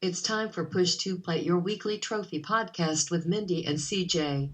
It's time for Push 2 Plat, your weekly trophy podcast with Mindy and CJ.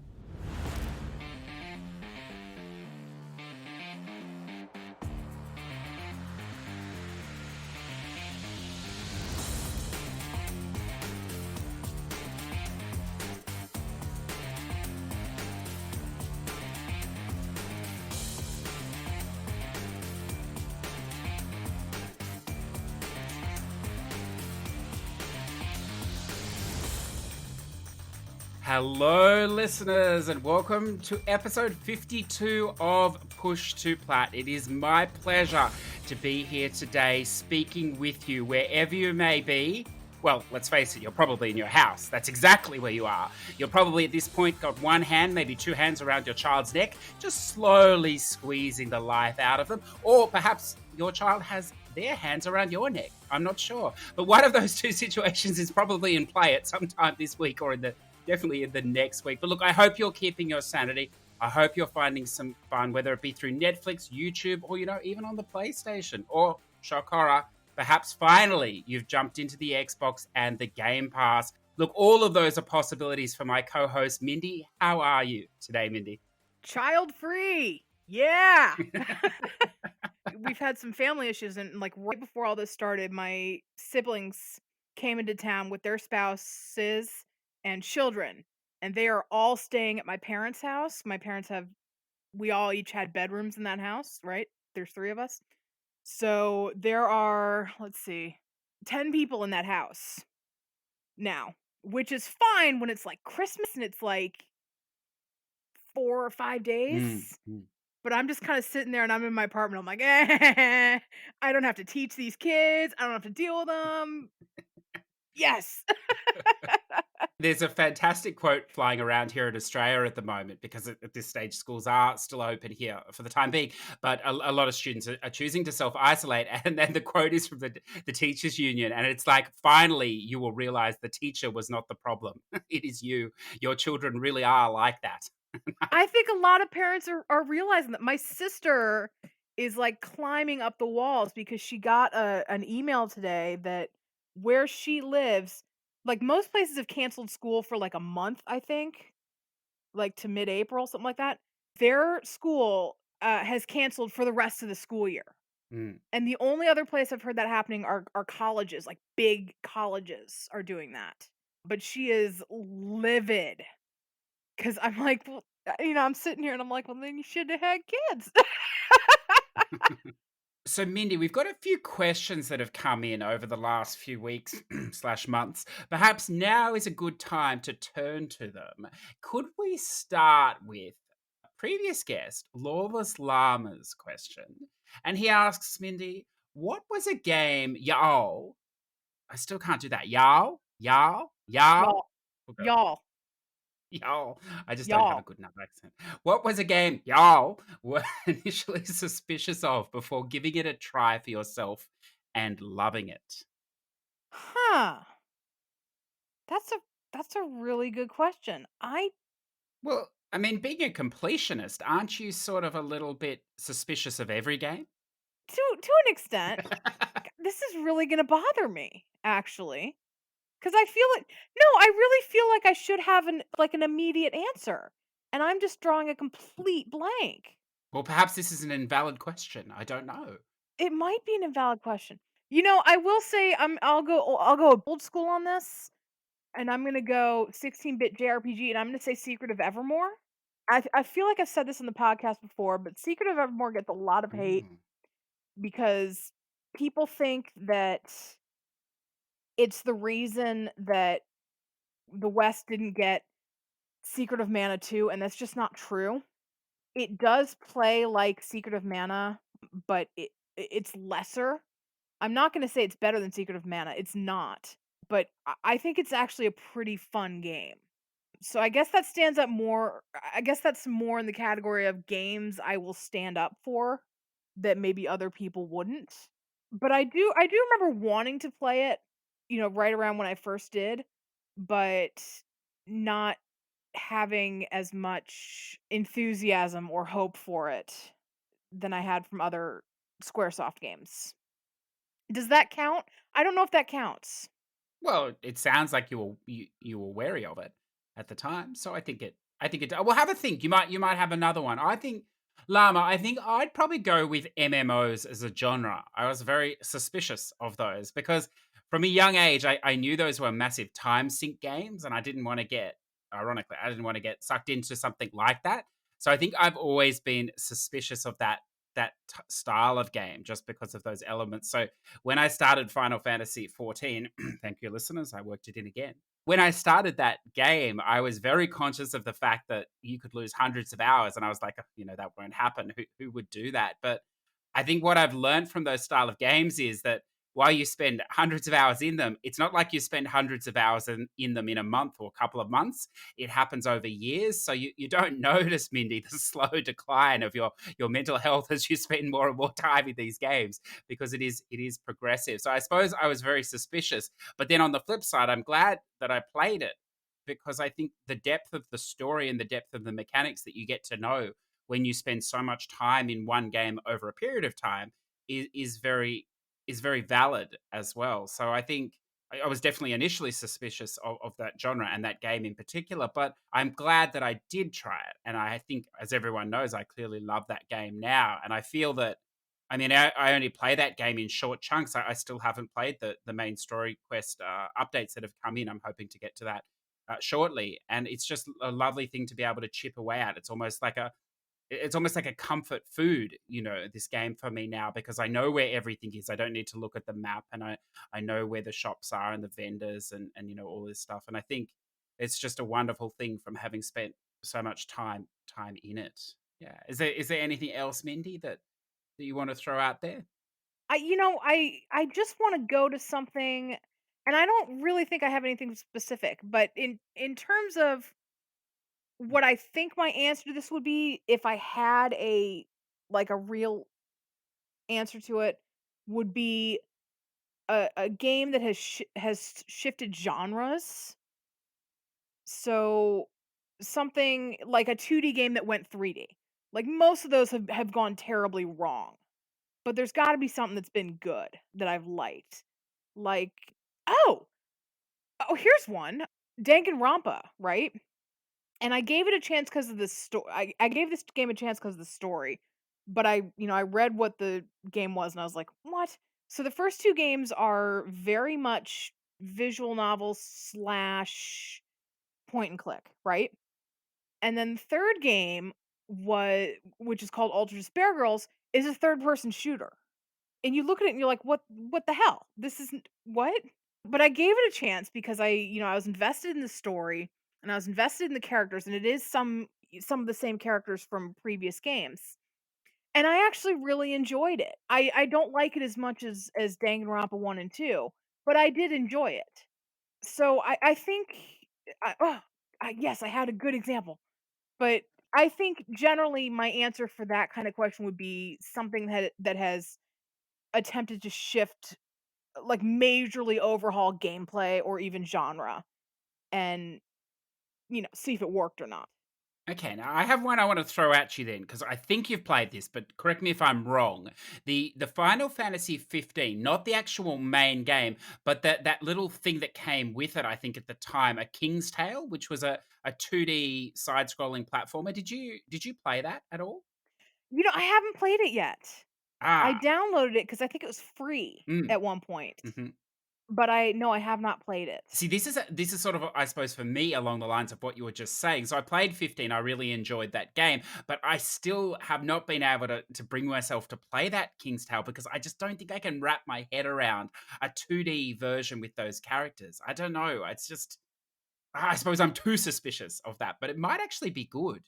Hello, listeners, and welcome to episode 52 of Push 2 Plat. It is my pleasure to be here today speaking with you wherever you may be. Well, let's face it, you're probably in your house. That's exactly where you are. You're probably at this point got one hand, maybe two hands around your child's neck, just slowly squeezing the life out of them. Or perhaps your child has their hands around your neck. I'm not sure. But one of those two situations is probably in play at some time this week or definitely in the next week. But look, I hope you're keeping your sanity. I hope you're finding some fun, whether it be through Netflix, YouTube, or, even on the PlayStation. Or, shock horror, perhaps finally you've jumped into the Xbox and the Game Pass. Look, all of those are possibilities for my co-host, Mindy. How are you today, Mindy? Child-free. Yeah. We've had some family issues, and right before all this started, my siblings came into town with their spouses and children, and they are all staying at my parents' house. We all each had bedrooms in that house, right? There's 3 of us. So there are, 10 people in that house now, which is fine when it's like Christmas and it's like 4 or 5 days. But I'm just kind of sitting there and I'm in my apartment. I'm like, I don't have to teach these kids. I don't have to deal with them. Yes. There's a fantastic quote flying around here in Australia at the moment because at this stage schools are still open here for the time being, but a lot of students are choosing to self-isolate. And then the quote is from the teachers union, and it's like, finally you will realize the teacher was not the problem. It is you. Your children really are like that. I think a lot of parents are realizing that. My sister is like climbing up the walls because she got an email today that where she lives, like most places have canceled school for like a month, I think, like to mid-April, something like that. Their school has canceled for the rest of the school year. Mm. And the only other place I've heard that happening are colleges, like big colleges are doing that. But she is livid because I'm like, well, I'm sitting here and I'm like, well, then you should have had kids. So, Mindy, we've got a few questions that have come in over the last few weeks slash months. Perhaps now is a good time to turn to them. Could we start with a previous guest, Lawless Llama's question? And he asks, Mindy, what was a game, y'all? I still can't do that. Y'all? Y'all, Okay. y'all, Y'all. I just don't have a y'all. good enough accent. What was a game y'all were initially suspicious of before giving it a try for yourself and loving it? Huh. That's a that's a really good question. Well, I mean, being a completionist, aren't you sort of a little bit suspicious of every game? To an extent, this is really gonna bother me, actually. Because I feel like no, I really feel like I should have an immediate answer. And I'm just drawing a complete blank. Well, perhaps this is an invalid question. I don't know. It might be an invalid question. I will say I'll go old school on this, and I'm gonna go 16-bit JRPG, and I'm gonna say Secret of Evermore. I feel like I've said this in the podcast before, but Secret of Evermore gets a lot of hate Mm. because people think that it's the reason that the West didn't get Secret of Mana 2, and that's just not true. It does play like Secret of Mana, but it's lesser. I'm not gonna say it's better than Secret of Mana, it's not, but I think it's actually a pretty fun game. So I guess that stands up more I guess that's more in the category of games I will stand up for that maybe other people wouldn't. But I do remember wanting to play it, right around when I first did, but not having as much enthusiasm or hope for it than I had from other Squaresoft games. Does that count? I don't know if that counts. Well, it sounds like you were wary of it at the time, so I think it. Well, have a think. You might have another one. I think Llama. I think I'd probably go with MMOs as a genre. I was very suspicious of those because from a young age, I knew those were massive time sink games, and I didn't want to get. Ironically, I didn't want to get sucked into something like that. So I think I've always been suspicious of that style of game just because of those elements. So when I started Final Fantasy 14, thank you, listeners, I worked it in again. When I started that game, I was very conscious of the fact that you could lose hundreds of hours, and I was like, that won't happen. Who would do that? But I think what I've learned from those style of games is that while you spend hundreds of hours in them, it's not like you spend hundreds of hours in them in a month or a couple of months. It happens over years. So you don't notice, Mindy, the slow decline of your mental health as you spend more and more time in these games because it is progressive. So I suppose I was very suspicious. But then on the flip side, I'm glad that I played it because I think the depth of the story and the depth of the mechanics that you get to know when you spend so much time in one game over a period of time is very valid as well. So I think I was definitely initially suspicious of that genre and that game in particular, but I'm glad that I did try it. And I think, as everyone knows, I clearly love that game now. And I feel that, I mean, I only play that game in short chunks. I still haven't played the main story quest updates that have come in. I'm hoping to get to that shortly. And it's just a lovely thing to be able to chip away at. It's almost like a comfort food, this game for me now because I know where everything is. I don't need to look at the map, and I know where the shops are and the vendors and all this stuff. And I think it's just a wonderful thing from having spent so much time in it. Yeah. Is there anything else, Mindy, that you want to throw out there? I just want to go to something, and I don't really think I have anything specific, but in terms of what I think my answer to this would be if I had a real answer to it would be a game that has shifted genres. So something like a 2D game that went 3D. Like most of those have gone terribly wrong. But there's got to be something that's been good that I've liked. Like oh, here's one. Danganronpa, right? And I gave it a chance because of the story. I gave this game a chance because of the story, but I read what the game was and I was like, what? So the first two games are very much visual novels slash point and click, right? And then the third game was, which is called Ultra Despair Girls, is a third person shooter. And you look at it and you're like, what the hell? This isn't what? But I gave it a chance because I was invested in the story and I was invested in the characters, and it is some of the same characters from previous games. And I actually really enjoyed it. I don't like it as much as Danganronpa 1 and 2, but I did enjoy it. So I think oh, yes, I had a good example. But I think generally my answer for that kind of question would be something that has attempted to shift, like majorly overhaul gameplay or even genre and, see if it worked or not. Okay, now I have one I want to throw at you then because I think you've played this, but correct me if I'm wrong. The Final Fantasy 15, not the actual main game, but that little thing that came with it, I think at the time, a King's Tale, which was a 2D side-scrolling platformer. Did you play that at all? I haven't played it yet. I Ah, downloaded it because I think it was free mm, at one point, mhm. but I no, I have not played it. See, this is sort of, I suppose, for me along the lines of what you were just saying. So I played 15. I really enjoyed that game, but I still have not been able to bring myself to play that King's Tale because I just don't think I can wrap my head around a 2D version with those characters. I don't know. It's just, I suppose I'm too suspicious of that, but it might actually be good.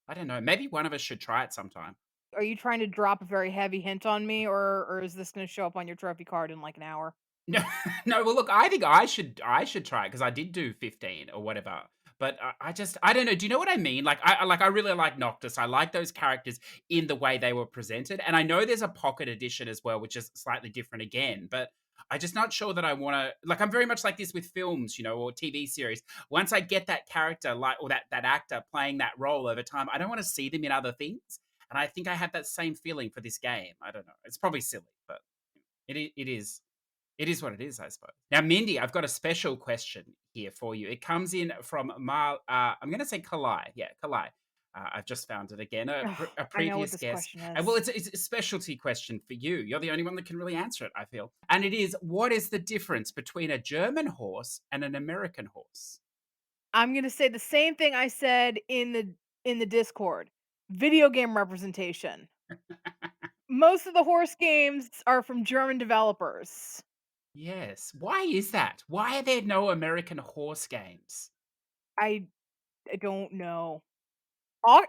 I don't know. Maybe one of us should try it sometime. Are you trying to drop a very heavy hint on me, or is this gonna show up on your trophy card in, like, an hour? No, no. Well, look, I think I should try it because I did do 15 or whatever. But I don't know. Do you know what I mean? Like I really like Noctis. I like those characters in the way they were presented, and I know there's a pocket edition as well, which is slightly different again. But I'm just not sure that I want to. Like, I'm very much like this with films, or TV series. Once I get that character, like, or that actor playing that role over time, I don't want to see them in other things. And I think I have that same feeling for this game. I don't know. It's probably silly, but it is. It is what it is, I suppose. Now, Mindy, I've got a special question here for you. It comes in from I'm going to say Kalai. Yeah, Kalai. I've just found it again. Ugh, A I know what previous this guest. question And well, is. it's a specialty question for you. You're the only one that can really answer it, I feel. And it is, what is the difference between a German horse and an American horse? I'm gonna say the same thing I said in the Discord. Video game representation. Most of the horse games are from German developers. Yes. Why is that? Why are there no American horse games? I I don't know.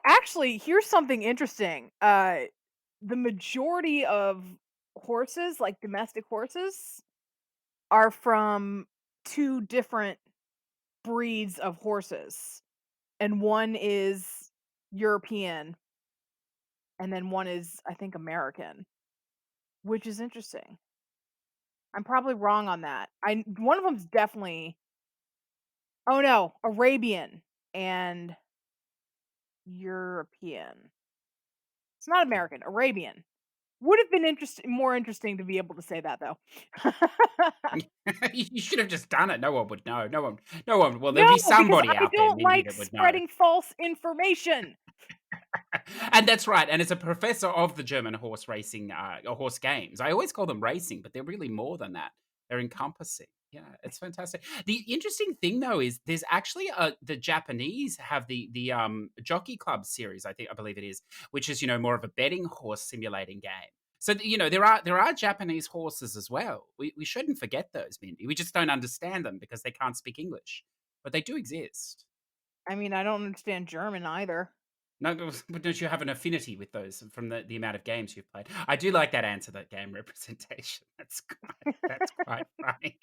Actually, here's something interesting. The majority of horses, like domestic horses, are from two different breeds of horses. And one is European, and then one is, I think, American, which is interesting. I'm probably wrong on that. I One of them's definitely, oh no, Arabian and European. It's not American, Arabian. Would have been more interesting to be able to say that though. You should have just done it. No one would know. No one. Well, there'll No, be because somebody I out there, don't Mindy, like that would know. spreading false information. And that's right. And as a professor of the German horse racing, horse games, I always call them racing, but they're really more than that. They're encompassing. Yeah, it's fantastic. The interesting thing though is there's actually the Japanese have the Jockey Club series, I believe it is, which is more of a betting horse simulating game. So there are Japanese horses as well. We shouldn't forget those, Mindy. We just don't understand them because they can't speak English, but they do exist. I mean, I don't understand German either. No, but don't you have an affinity with those from the amount of games you've played? I do like that answer, that game representation. That's quite funny.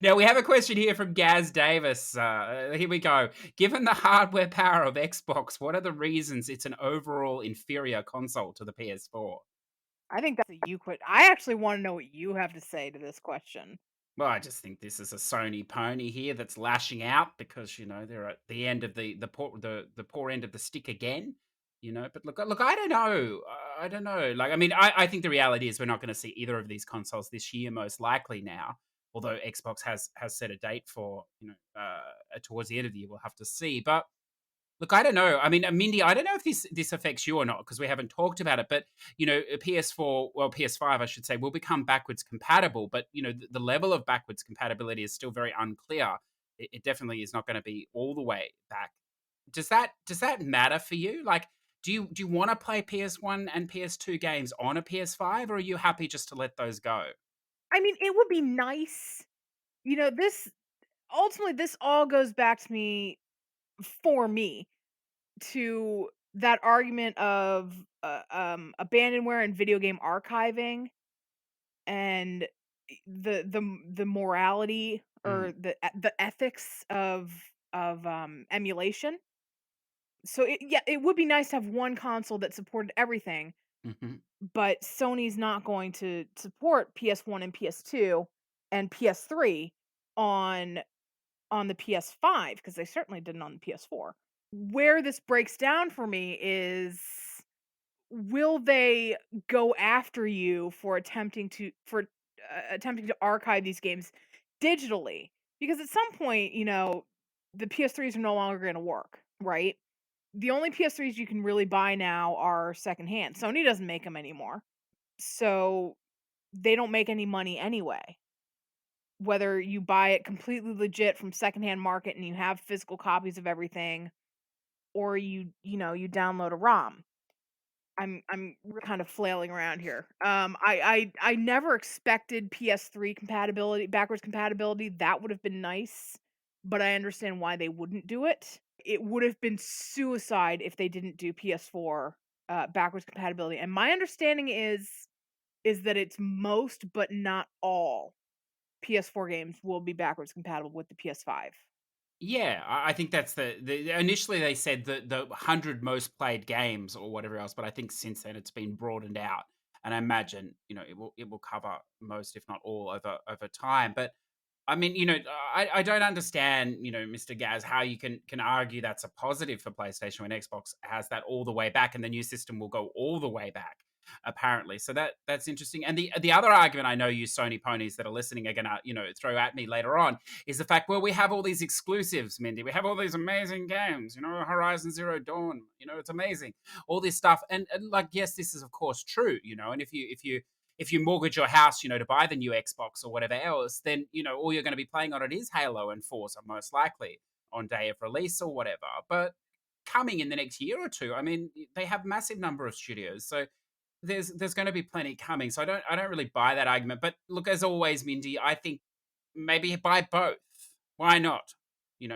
Now we have a question here from Gaz Davis. Here we go. Given the hardware power of Xbox, what are the reasons it's an overall inferior console to the PS4? I think that's a you quit. I actually want to know what you have to say to this question. Well, I just think this is a Sony pony here that's lashing out because they're at the end of the poor end of the stick again. But look, I don't know. I don't know. Like, I mean, I think the reality is we're not going to see either of these consoles this year, most likely now. Although Xbox has set a date for towards the end of the year, we'll have to see. But look, I don't know. I mean, Mindy, I don't know if this affects you or not because we haven't talked about it. But a PS4, well, PS5, I should say, will become backwards compatible. But the level of backwards compatibility is still very unclear. It definitely is not going to be all the way back. Does that matter for you? Like, do you want to play PS1 and PS2 games on a PS5, or are you happy just to let those go? I mean, it would be nice. This ultimately this all goes back to me for me to that argument of abandonware and video game archiving and the morality Mm, or the ethics of emulation. So it would be nice to have one console that supported everything, hmm but Sony's not going to support PS1 and PS2 and PS3 on the PS5 because they certainly didn't on the PS4. Where this breaks down for me is, will they go after you for attempting to archive these games digitally? Because at some point, the PS3s are no longer going to work, right? The only PS3s you can really buy now are secondhand. Sony doesn't make them anymore. So they don't make any money anyway. Whether you buy it completely legit from secondhand market and you have physical copies of everything, or you download a ROM. I'm kind of flailing around here. I never expected PS3 compatibility, backwards compatibility. That would have been nice, but I understand why they wouldn't do it. It would have been suicide if they didn't do PS4 backwards compatibility. And my understanding is that it's most but not all PS4 games will be backwards compatible with the PS5. Yeah, I think that's initially they said the 100 most played games or whatever else, but I think since then it's been broadened out, and I imagine it will cover most, if not all, over time. But I mean, I don't understand, Mr. Gaz, how you can argue that's a positive for PlayStation when Xbox has that all the way back, and the new system will go all the way back. apparently. So that's interesting. And the other argument I know you Sony ponies that are listening are gonna throw at me later on is the fact, well, we have all these exclusives, Mindy. We have all these amazing games, Horizon Zero Dawn, it's amazing, all this stuff, and like, yes, this is of course true, and if you mortgage your house, to buy the new Xbox or whatever else, then all you're going to be playing on it is Halo and Forza, most likely on day of release or whatever. But coming in the next year or two, I mean, they have massive number of studios, so there's going to be plenty coming. So I don't really buy that argument. But look, as always, Mindy, I think maybe buy both. Why not?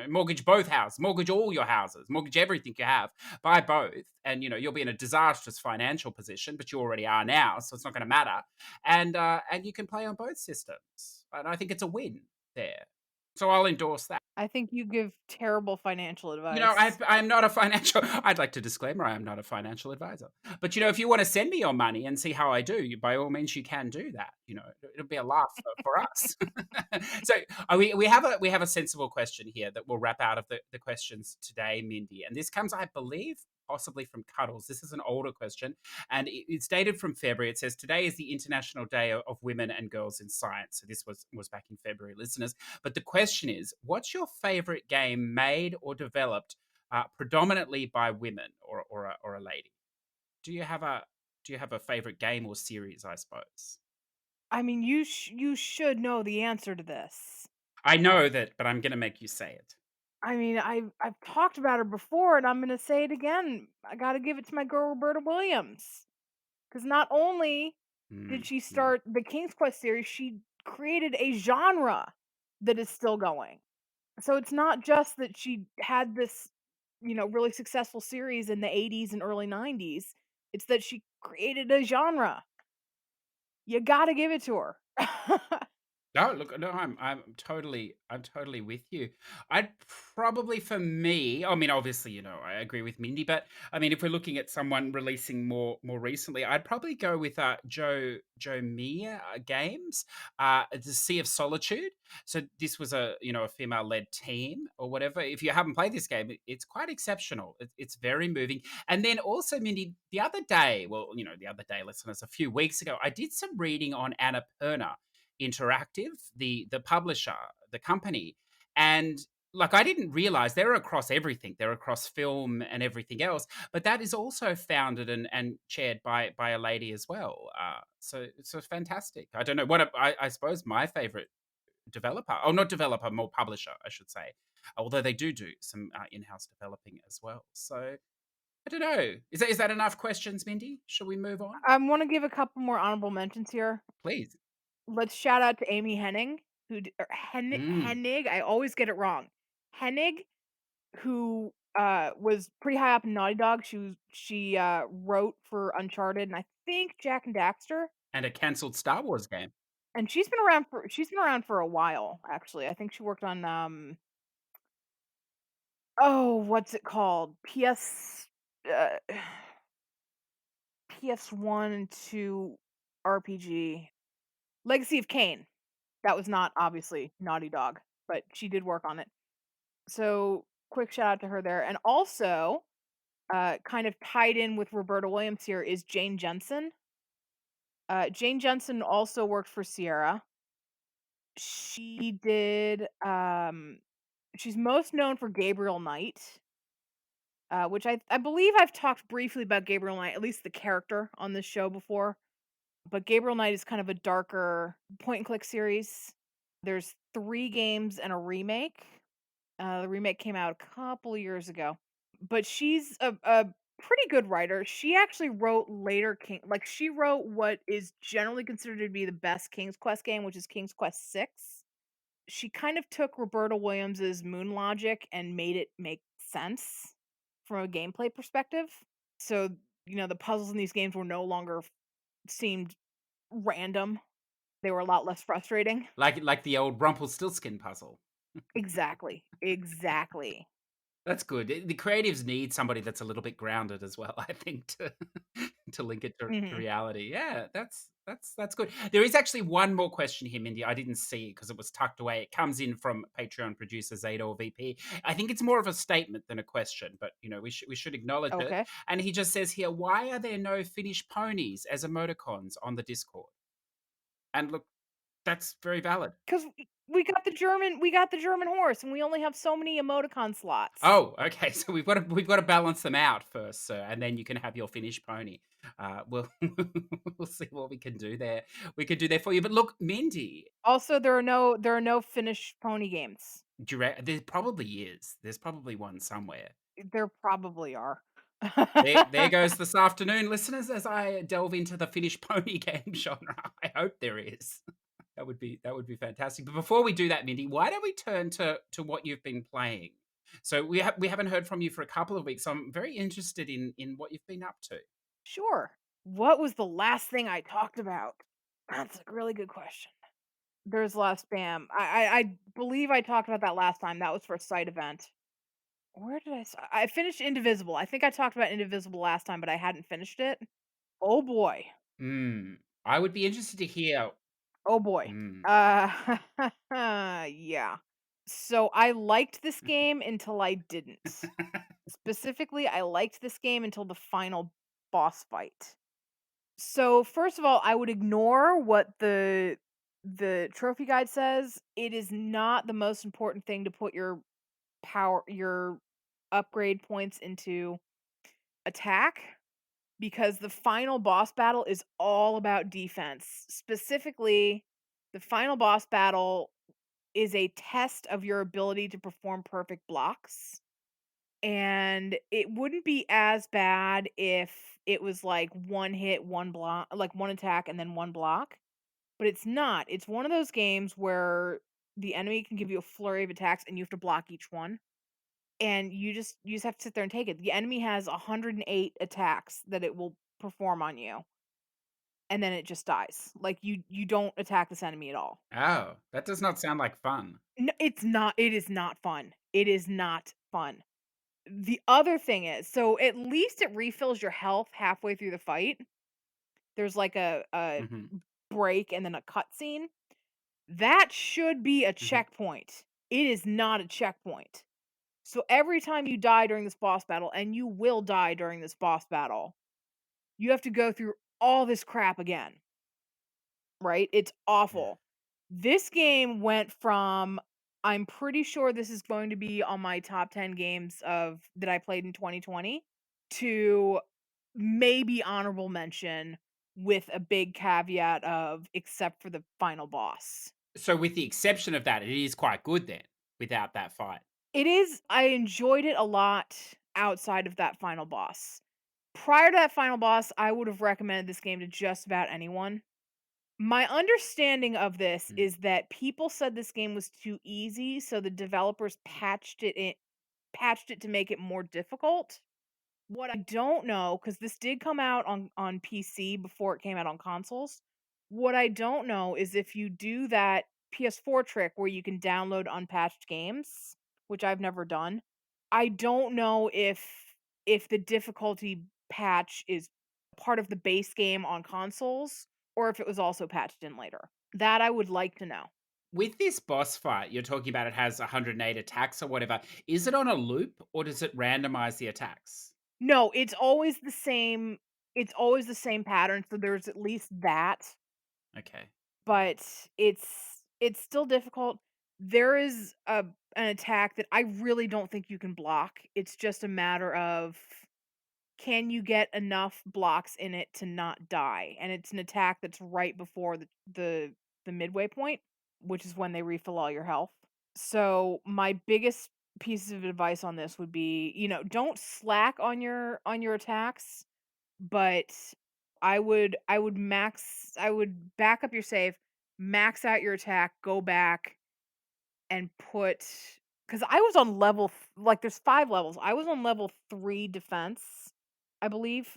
Mortgage both houses, mortgage all your houses, mortgage everything you have, buy both, and you'll be in a disastrous financial position, but you already are now, so it's not going to matter. And you can play on both systems, and I think it's a win there. So I'll endorse that. I think you give terrible financial I, advice. I'm not a financial. I'd like to disclaimer: I am not a financial advisor. But if you want to send me your money and see how I do, by all means, you can do that. It'll be a laugh for us. So we have a sensible question here that we'll wrap out of the questions today, Mindy. And this comes, I believe, possibly from Cuddles. This is an older question, and it's dated from February. It says today is the International Day of Women and Girls in Science. So this was back in February, listeners. But the question is, what's your favorite game made or developed predominantly by women or a lady? Do you have a favorite game or series? I suppose. I mean, you should know the answer to this. I know that, but I'm going to make you say it. I mean, I've talked about her before, and I'm gonna say it again. I gotta give it to my girl Roberta Williams, because not only did she Mm. start the King's Quest series, she created a genre that is still going. So it's not just that she had this, really successful series in the 80s and early 90s. It's that she created a genre. You gotta give it to her. No, look, no, I'm totally with you. I'd probably, for me, I mean, obviously, I agree with Mindy, but I mean, if we're looking at someone releasing more recently, I'd probably go with Joe Mia Games, the Sea of Solitude. So this was a female led team or whatever. If you haven't played this game, it's quite exceptional. It's very moving. And then also, Mindy, the other day, well, the other day, listeners, a few weeks ago, I did some reading on Annapurna Interactive, the publisher, the company, and like, I didn't realize they're across everything. They're across film and everything else, but that is also founded and chaired by a lady as well. So fantastic. I don't know what I suppose my favorite developer, oh, not developer, more publisher, I should say. Although they do some in-house developing as well. So I don't know. Is that enough questions, Mindy? Shall we move on, I want to give a couple more honorable mentions here. please? Let's shout out to Amy Henning, or Mm. Hennig. I always get it wrong. Hennig, who was pretty high up in Naughty Dog. She wrote for Uncharted and I think Jack and Daxter. And a cancelled Star Wars game. And she's been around for a while, actually. I think she worked on oh, what's it called? Uh, PS1 and 2 RPG. Legacy of Kain. That was not obviously Naughty Dog, but she did work on it. So, quick shout out to her there. And also, kind of tied in with Roberta Williams here is Jane Jensen. Jane Jensen also worked for Sierra. She did she's most known for Gabriel Knight, which I believe I've talked briefly about Gabriel Knight, at least the character on this show before. But Gabriel Knight is kind of a darker point and click series. There's 3 games and a remake. The remake came out a couple years ago. But she's a pretty good writer. She actually wrote she wrote what is generally considered to be the best King's Quest game, which is King's Quest 6. She kind of took Roberta Williams's moon logic and made it make sense from a gameplay perspective. So, the puzzles in these games were no longer seemed random. They were a lot less frustrating. Like the old Rumpelstiltskin puzzle. Exactly. Exactly. That's good. The creatives need somebody that's a little bit grounded as well, I think, to to link it to Mhm. reality. Yeah, that's good. There is actually one more question here, Mindy. I didn't see it because it was tucked away. It comes in from Patreon producer Zeta or VP. I think it's more of a statement than a question, but we should acknowledge it. Okay. And he just says here, why are there no Finnish ponies as emoticons on the Discord? And look, that's very valid. 'Cause we got the German horse, and we only have so many emoticon slots. Oh, okay. So we've got to balance them out first, sir, and then you can have your Finnish pony. We'll we'll see what we can do there. We can do there for you. But look, Mindy, Also, there are no Finnish pony games. there probably is. There's probably one somewhere. There probably are. There goes this afternoon, listeners, as I delve into the Finnish pony game genre. I hope there is. That would be fantastic. But before we do that, Mindy, why don't we turn to what you've been playing? So we haven't heard from you for a couple of weeks. So I'm very interested in what you've been up to. Sure. What was the last thing I talked about? That's a really good question. There's a lot of spam. I believe I talked about that last time. That was for a site event. Where did I finished Indivisible. I think I talked about Indivisible last time, but I hadn't finished it. Oh boy. Mm, I would be interested to hear. Oh boy. Mm. Uh, yeah. So I liked this game until I didn't. Specifically, I liked this game until the final boss fight. So first of all, I would ignore what the trophy guide says. It is not the most important thing to put your upgrade points into attack because the final boss battle is all about defense. Specifically, the final boss battle is a test of your ability to perform perfect blocks. And it wouldn't be as bad if it was like one hit, one block, like one attack and then one block. But it's not. It's one of those games where the enemy can give you a flurry of attacks and you have to block each one. And you just have to sit there and take it. The enemy has 108 attacks that it will perform on you, and then it just dies. Like you don't attack this enemy at all. Oh, that does not sound like fun. No, it's not. It is not fun. It is not fun. The other thing is, so at least it refills your health halfway through the fight. There's like a Hmm. break and then a cutscene. That should be a Hmm. checkpoint. It is not a checkpoint. So every time you die during this boss battle, and you will die during this boss battle, you have to go through all this crap again, right? It's Yeah. awful. This game went from I'm pretty sure this is going to be on my top 10 games of that I played in 2020 to maybe honorable mention with a big caveat of except for the final boss. So with the exception of that, it is quite good then, without that fight. It is I enjoyed it a lot outside of that final boss. Prior to that final boss, I would have recommended this game to just about anyone. My understanding of this Mm. is that people said this game was too easy, so the developers patched it to make it more difficult. What I don't know, because this did come out on PC before it came out on consoles. What I don't know is if you do that PS4 trick where you can download unpatched games, which I've never done. I don't know if the difficulty patch is part of the base game on consoles or if it was also patched in later. That I would like to know. With this boss fight, you're talking about it has 108 attacks or whatever. Is it on a loop or does it randomize the attacks? No, it's always the same pattern, so there's at least that, Okay. Yeah. but it's still difficult. There is an attack that I really don't think you can block. It's just a matter of can you get enough blocks in it to not die? And it's an attack that's right before the midway point, which is when they refill all your health. So my biggest pieces of advice on this would be, don't slack on your attacks, but I would back up your save, max out your attack, go back and put because I was on like there's 5 levels. I was on level 3 defense, I believe,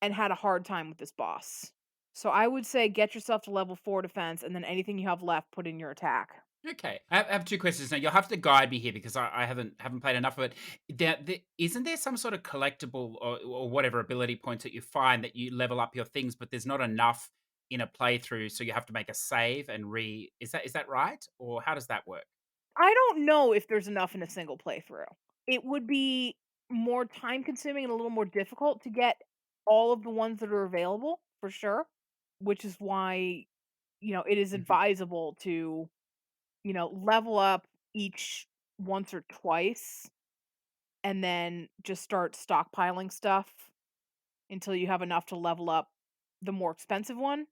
and had a hard time with this boss. So I would say get yourself to level 4 defense and then anything you have left put in your attack. Okay, I have two questions now. You'll have to guide me here because I haven't played enough of it. Isn't there some sort of collectible or whatever ability points that you find that you level up your things, but there's not enough in a playthrough, so you have to make a save and re. Is that right, or how does that work? I don't know if there's enough in a single playthrough. It would be more time consuming and a little more difficult to get all of the ones that are available for sure, which is why, it is Mhm. advisable to, level up each once or twice and then just start stockpiling stuff until you have enough to level up the more expensive one.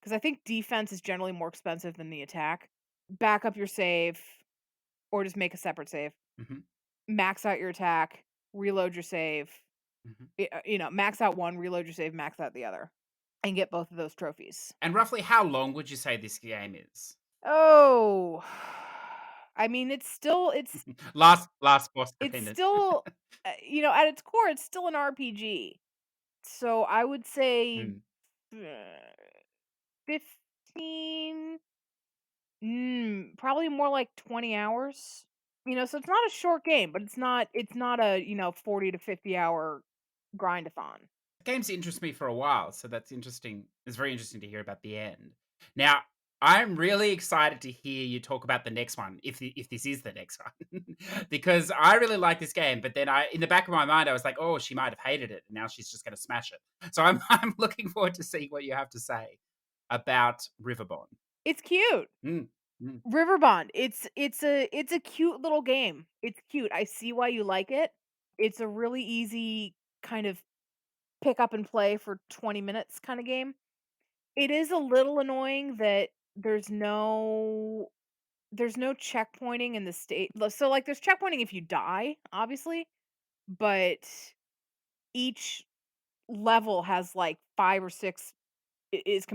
Because I think defense is generally more expensive than the attack. Back up your save or just make a separate save. Mhm. Max out your attack, reload your save. Mhm. Max out one, reload your save, max out the other, and get both of those trophies. And roughly how long would you say this game is? Oh, I mean, Last boss it's dependent. still, at its core, it's still an RPG. So I would say Mm. uh, 15, probably more like 20 hours. So it's not a short game, but it's not a, 40 to 50 hour grindathon. Games interest me for a while, so that's interesting. It's very interesting to hear about the end. Now, I'm really excited to hear you talk about the next one, if this is the next one, because I really like this game. But then in the back of my mind, I was like, oh, she might have hated it, and now she's just going to smash it. So I'm I'm looking forward to seeing what you have to say about Riverbond. It's cute. Mm, mm, Riverbond. It's a cute little game. It's cute. I see why you like it. It's a really easy kind of pick up and play for 20 minutes kind of game. It is a little annoying that there's no checkpointing in the state. So like there's checkpointing if you die, obviously, but each level has like 5 or 6 is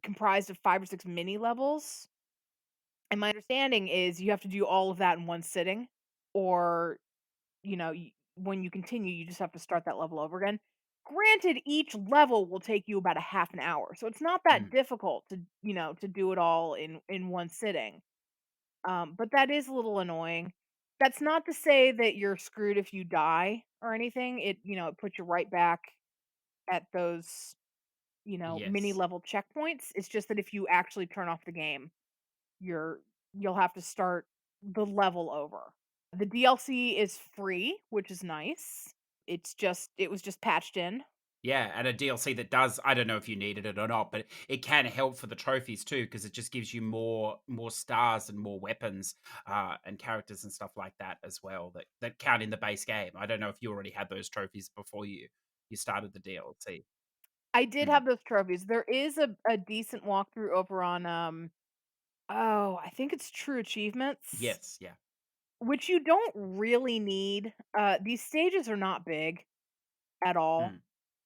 comprised of 5 or 6 mini levels. And my understanding is you have to do all of that in one sitting, or, when you continue, you just have to start that level over again. Granted, each level will take you about a half an hour, so it's not that mm. difficult to do it all in one sitting. But that is a little annoying. That's not to say that you're screwed if you die or anything. It puts you right back at those, mini Yes. level checkpoints. It's just that if you actually turn off the game, you're you'll have to start the level over. The DLC is free, which is nice. It was just patched in. Yeah, and a DLC that does, I don't know if you needed it or not, but it can help for the trophies too, because it just gives you more stars and more weapons, and characters and stuff like that as well that count in the base game. I don't know if you already had those trophies before you started the DLC. I did Mm. have those trophies. There is a decent walkthrough over on I think it's True Achievements, Yes, yeah. which you don't really need. These stages are not big at all. Mm.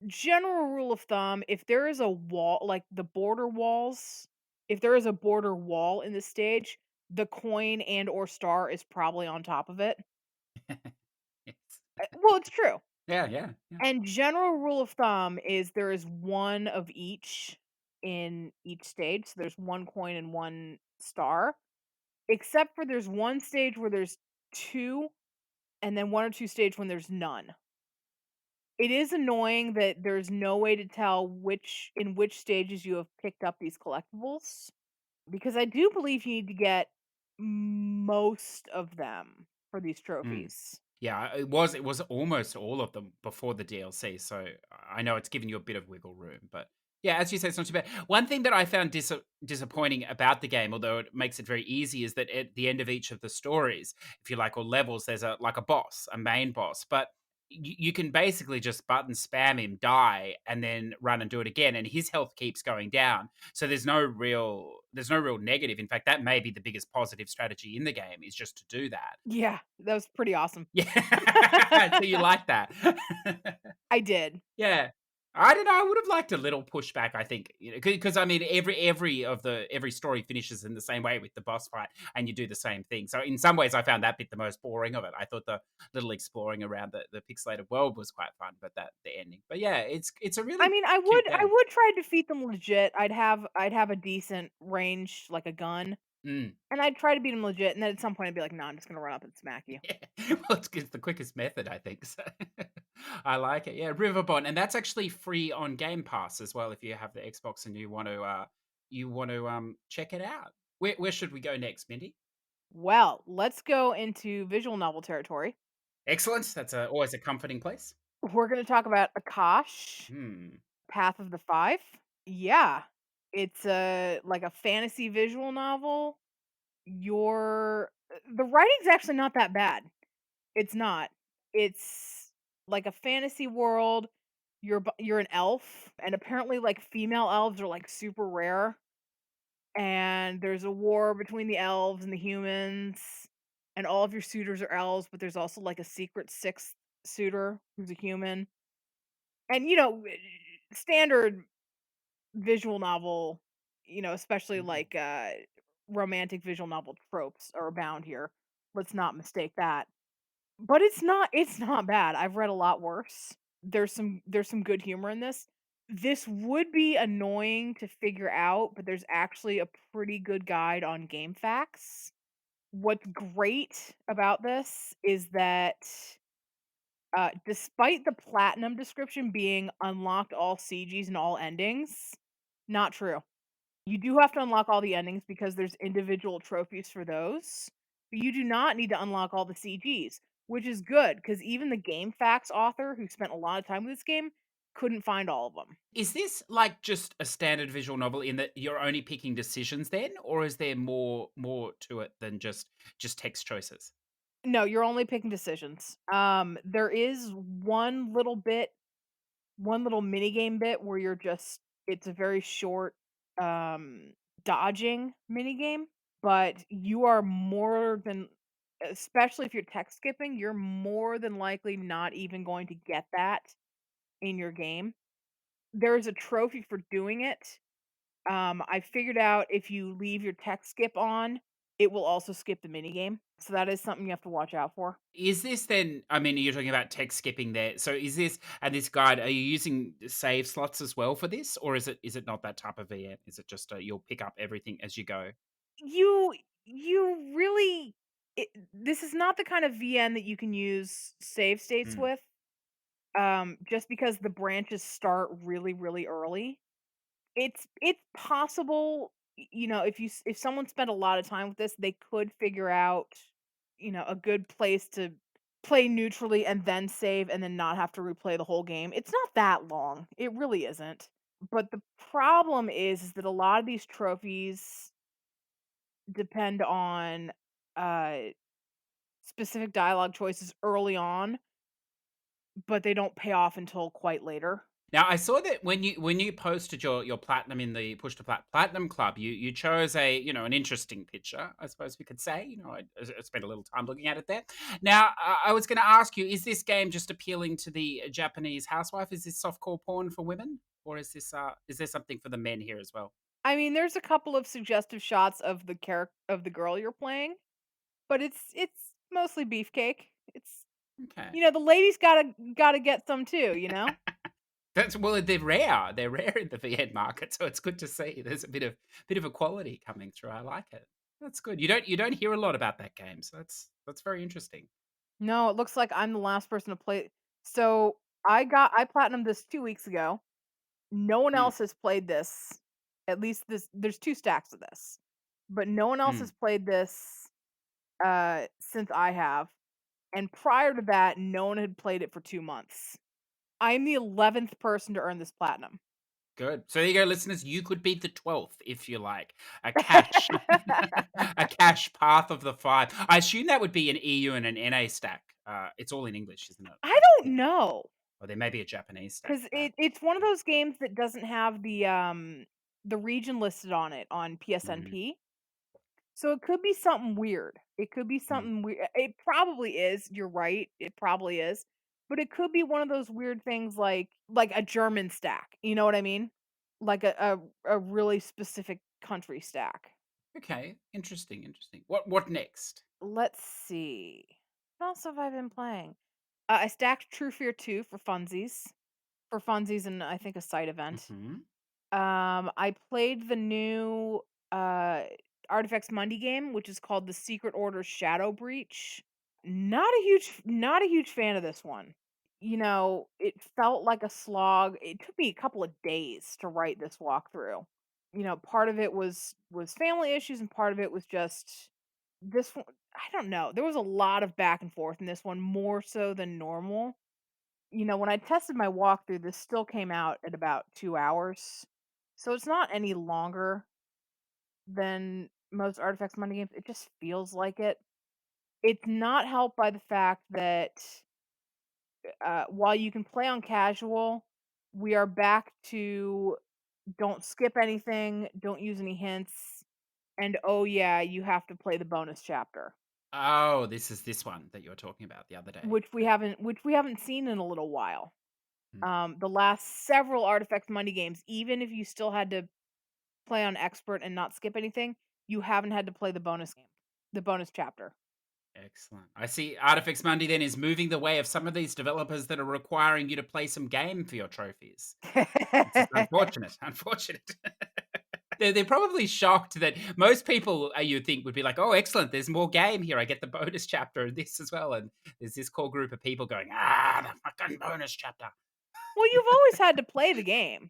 General rule of thumb, if there is a wall, like the border walls, if there is a border wall in the stage, the coin and or star is probably on top of it. Yes. Well, it's true. Yeah, yeah, yeah. And general rule of thumb is there is one of each in each stage. So there's one coin and one star, except for there's one stage where there's two, and then one or two stage when there's none. It is annoying that there's no way to tell which stages you have picked up these collectibles, because I do believe you need to get most of them for these Mm. trophies. Yeah, it was almost all of them before the DLC, so I know it's given you a bit of wiggle room, but yeah, as you say, it's not too bad. One thing that I found disappointing about the game, although it makes it very easy, is that at the end of each of the stories, if you like, or levels, there's a boss, a main boss, but you can basically just button spam him, die, and then run and do it again, and his health keeps going down. So there's no real negative. In fact, that may be the biggest positive strategy in the game is just to do that. Yeah, that was pretty awesome. Yeah. So you like that. I did. Yeah. I don't know, I would have liked a little pushback, I think, because I mean, every story finishes in the same way with the boss fight, and you do the same thing. So in some ways, I found that bit the most boring of it. I thought the little exploring around the pixelated world was quite fun, but the ending. But yeah, it's a I really mean, I cute would I game. would try to defeat them legit. I'd have a decent range, like a gun. Mm. And I'd try to beat him legit, and then at some point I'd be like, "No, I'm just gonna run up and smack you." Yeah. Well, it's the quickest method, I think. So I like it. Yeah, Riverbond, and that's actually free on Game Pass as well. If you have the Xbox and you want to check it out. Where should we go next, Mindy? Well, let's go into visual novel territory. Excellent. That's always a comforting place. We're gonna talk about Akash, Hmm. Path of the Five. Yeah, it's like a fantasy visual novel. The writing's actually not that bad. It's not. It's like a fantasy world. You're an elf, and apparently, like, female elves are like super rare. And there's a war between the elves and the humans, and all of your suitors are elves, but there's also like a secret sixth suitor who's a human. And standard visual novel, especially Mm. like romantic visual novel tropes are abound here. Let's not mistake that. But it's not bad. I've read a lot worse. There's some good humor in this. This would be annoying to figure out, but there's actually a pretty good guide on game facts. What's great about this is that despite the platinum description being unlocked all CGs and all endings, not true. You do have to unlock all the endings because there's individual trophies for those, but you do not need to unlock all the CGs, which is good because even the game facts author who spent a lot of time with this game couldn't find all of them. Is this like just a standard visual novel in that you're only picking decisions then, or is there more to it than just text choices? No, you're only picking decisions. There is one little mini game bit where it's a very short um dodging mini game, but you are more than especially if you're text skipping, you're more than likely not even going to get that in your game. There is a trophy for doing it. I figured out if you leave your text skip on, it will also skip the mini game. So that is something you have to watch out for. Is this then, I mean, you're talking about text skipping there. So is this and this guide, are you using save slots as well for this? Or is it not that type of VM? Is it just you'll pick up everything as you go? You you really this is not the kind of VN that you can use save states Mm. with, just because the branches start really, really early. It's possible, if someone spent a lot of time with this, they could figure out, a good place to play neutrally and then save and then not have to replay the whole game. It's not that long. It really isn't. But the problem is that a lot of these trophies depend on uh specific dialogue choices early on, but they don't pay off until quite later. Now I saw that when you posted your platinum in the Push to Plat Platinum Club, you chose an interesting picture, I suppose we could say. I spent a little time looking at it there. Now I was going to ask you, is this game just appealing to the Japanese housewife? Is this softcore porn for women, or is there something for the men here as well? I mean, there's a couple of suggestive shots of the character of the girl you're playing, but it's mostly beefcake. It's Okay. the ladies gotta get some too, you know? That's well, they're rare. They're rare in the VN market, so it's good to see. There's a bit of equality coming through. I like it. That's good. You don't hear a lot about that game, so that's very interesting. No, it looks like I'm the last person to play. So I platinumed this 2 weeks ago. No one Mm, else has played this. At least there's two stacks of this, but no one else has mm. played this since I have. And prior to that, no one had played it for 2 months. I'm the 11th person to earn this platinum. Good. So there you go, listeners. You could be the 12th if you like. A cash, a cash path of the five. I assume that would be an EU and an NA stack. It's all in English, isn't it? I don't know, Or there may be a Japanese stack because for that. it's one of those games that doesn't have the region listed on it on Mm, PSNP. So it could be something weird. It could be mm. something weird. It probably is. You're right. It probably is. But it could be one of those weird things like a German stack. You know what I mean? Like a really specific country stack. Okay, interesting, interesting. What next? Let's see. What else have I been playing? I stacked True Fear 2 for funsies, and I think a side event. Hmm. I played the new uh Artifacts Mundi game, which is called the Secret Order Shadow Breach. Not a huge fan of this one. It felt like a slog. It took me a couple of days to write this walkthrough. Part of it was family issues and part of it was just this one. I don't know. There was a lot of back and forth in this one, more so than normal. When I tested my walkthrough, this still came out at about 2 hours. So it's not any longer than most Artifacts Money games. It just feels like it. It's not helped by the fact that while you can play on casual, we are back to don't skip anything, don't use any hints, and oh yeah, you have to play the bonus chapter, Oh, this is this one that you were talking about the other day. which we haven't seen in a little while. Mm. The last several Artifact Money games, even if you still had to play on expert and not skip anything, you haven't had to play the bonus chapter. Excellent. I see Artifacts Monday then is moving the way of some of these developers that are requiring you to play some game for your trophies. It's just unfortunate. Unfortunate. They're probably shocked that most people you think would be like, oh, excellent. There's more game here. I get the bonus chapter and this as well. And there's this core group of people going, the fucking bonus chapter. Well, you've always had to play the game.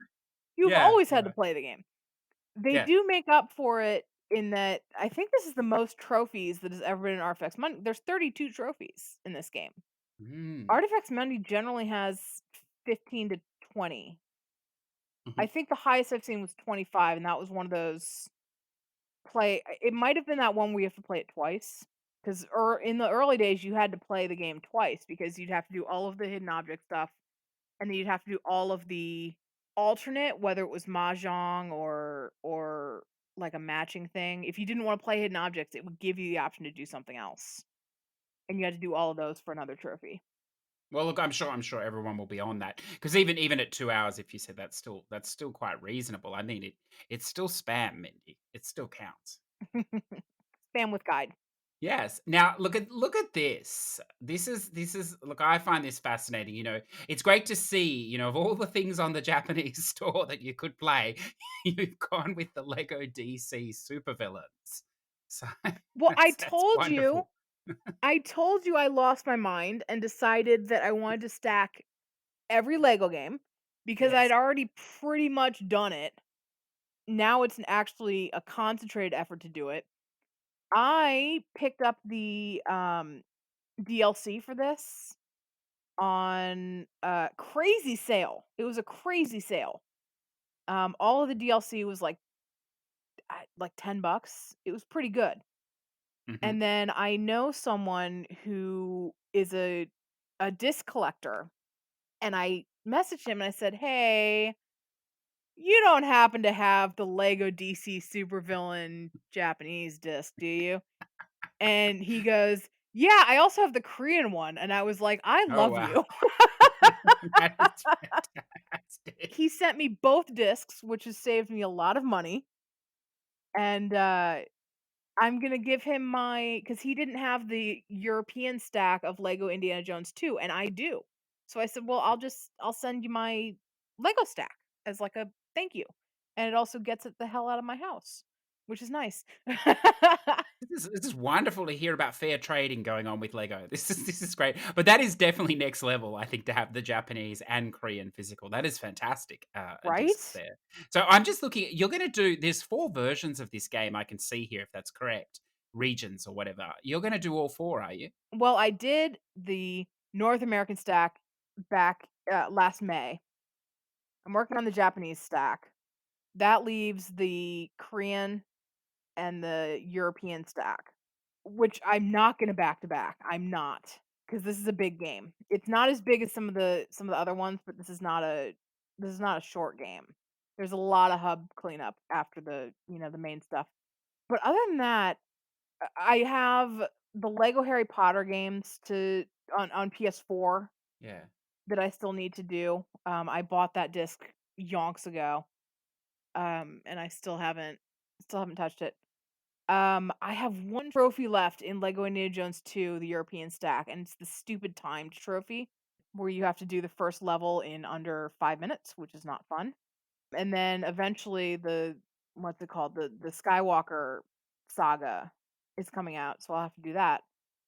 You've Yeah. always had to Right. play the game. They Yeah. do make up for it in that I think this is the most trophies that has ever been in Artifacts Money. There's 32 trophies in this game. Mm. Artifacts Money generally has 15 to 20. I Mhm. think the highest I've seen was 25, and that was one of those it might have been that one where you have to play it twice. Because in the early days, you had to play the game twice because you'd have to do all of the hidden object stuff, and then you'd have to do all of the alternate, whether it was mahjong or like a matching thing. If you didn't want to play hidden objects, it would give you the option to do something else, and you had to do all of those for another trophy. Well, look, I'm sure everyone will be on that because even at 2 hours, if you said that's still quite reasonable. I mean, it's still spam, Mindy. It still counts. Spam with guide. Yes. Now look at this. This is look, I find this fascinating. It's great to see, of all the things on the Japanese store that you could play, you've gone with the Lego DC supervillains. So Well, that's wonderful. I told you I lost my mind and decided that I wanted to stack every Lego game because I'd Yes. already pretty much done it. Now it's actually a concentrated effort to do it. I picked up the DLC for this on a crazy sale. It was a crazy sale. All of the DLC was like $10. It was pretty good. Hmm. And then I know someone who is a disc collector, and I messaged him and I said, "Hey, you don't happen to have the Lego DC Supervillain Japanese disc, do you?" And he goes, "Yeah, I also have the Korean one." And I was like, "I Oh love wow. you." That is fantastic. He sent me both discs, which has saved me a lot of money. And I'm gonna give him because he didn't have the European stack of Lego Indiana Jones 2, and I do. So I said, "Well, I'll send you my Lego stack as like a thank you." And it also gets it the hell out of my house, which is nice. This is wonderful to hear about fair trading going on with Lego. This is great, but that is definitely next level. I think to have the Japanese and Korean physical, that is fantastic. Discs Right? there. So I'm just looking. You're going to do. There's 4 versions of this game. I can see here if that's correct. Regions or whatever. You're going to do all 4, are you? Well, I did the North American stack back last May. I'm working on the Japanese stack. That leaves the Korean and the European stack, which I'm not gonna back to back. I'm not, because this is a big game. It's not as big as some of the other ones, but this is not a short game. There's a lot of hub cleanup after the main stuff. But other than that, I have the Lego Harry Potter games on PS4 Yeah. that I still need to do. I bought that disc yonks ago, and I still haven't touched it. I have one trophy left in Lego Indiana Jones 2, the European stack, and it's the stupid timed trophy where you have to do the first level in under 5 minutes, which is not fun. And then eventually what's it called? The Skywalker saga is coming out, so I'll have to do that.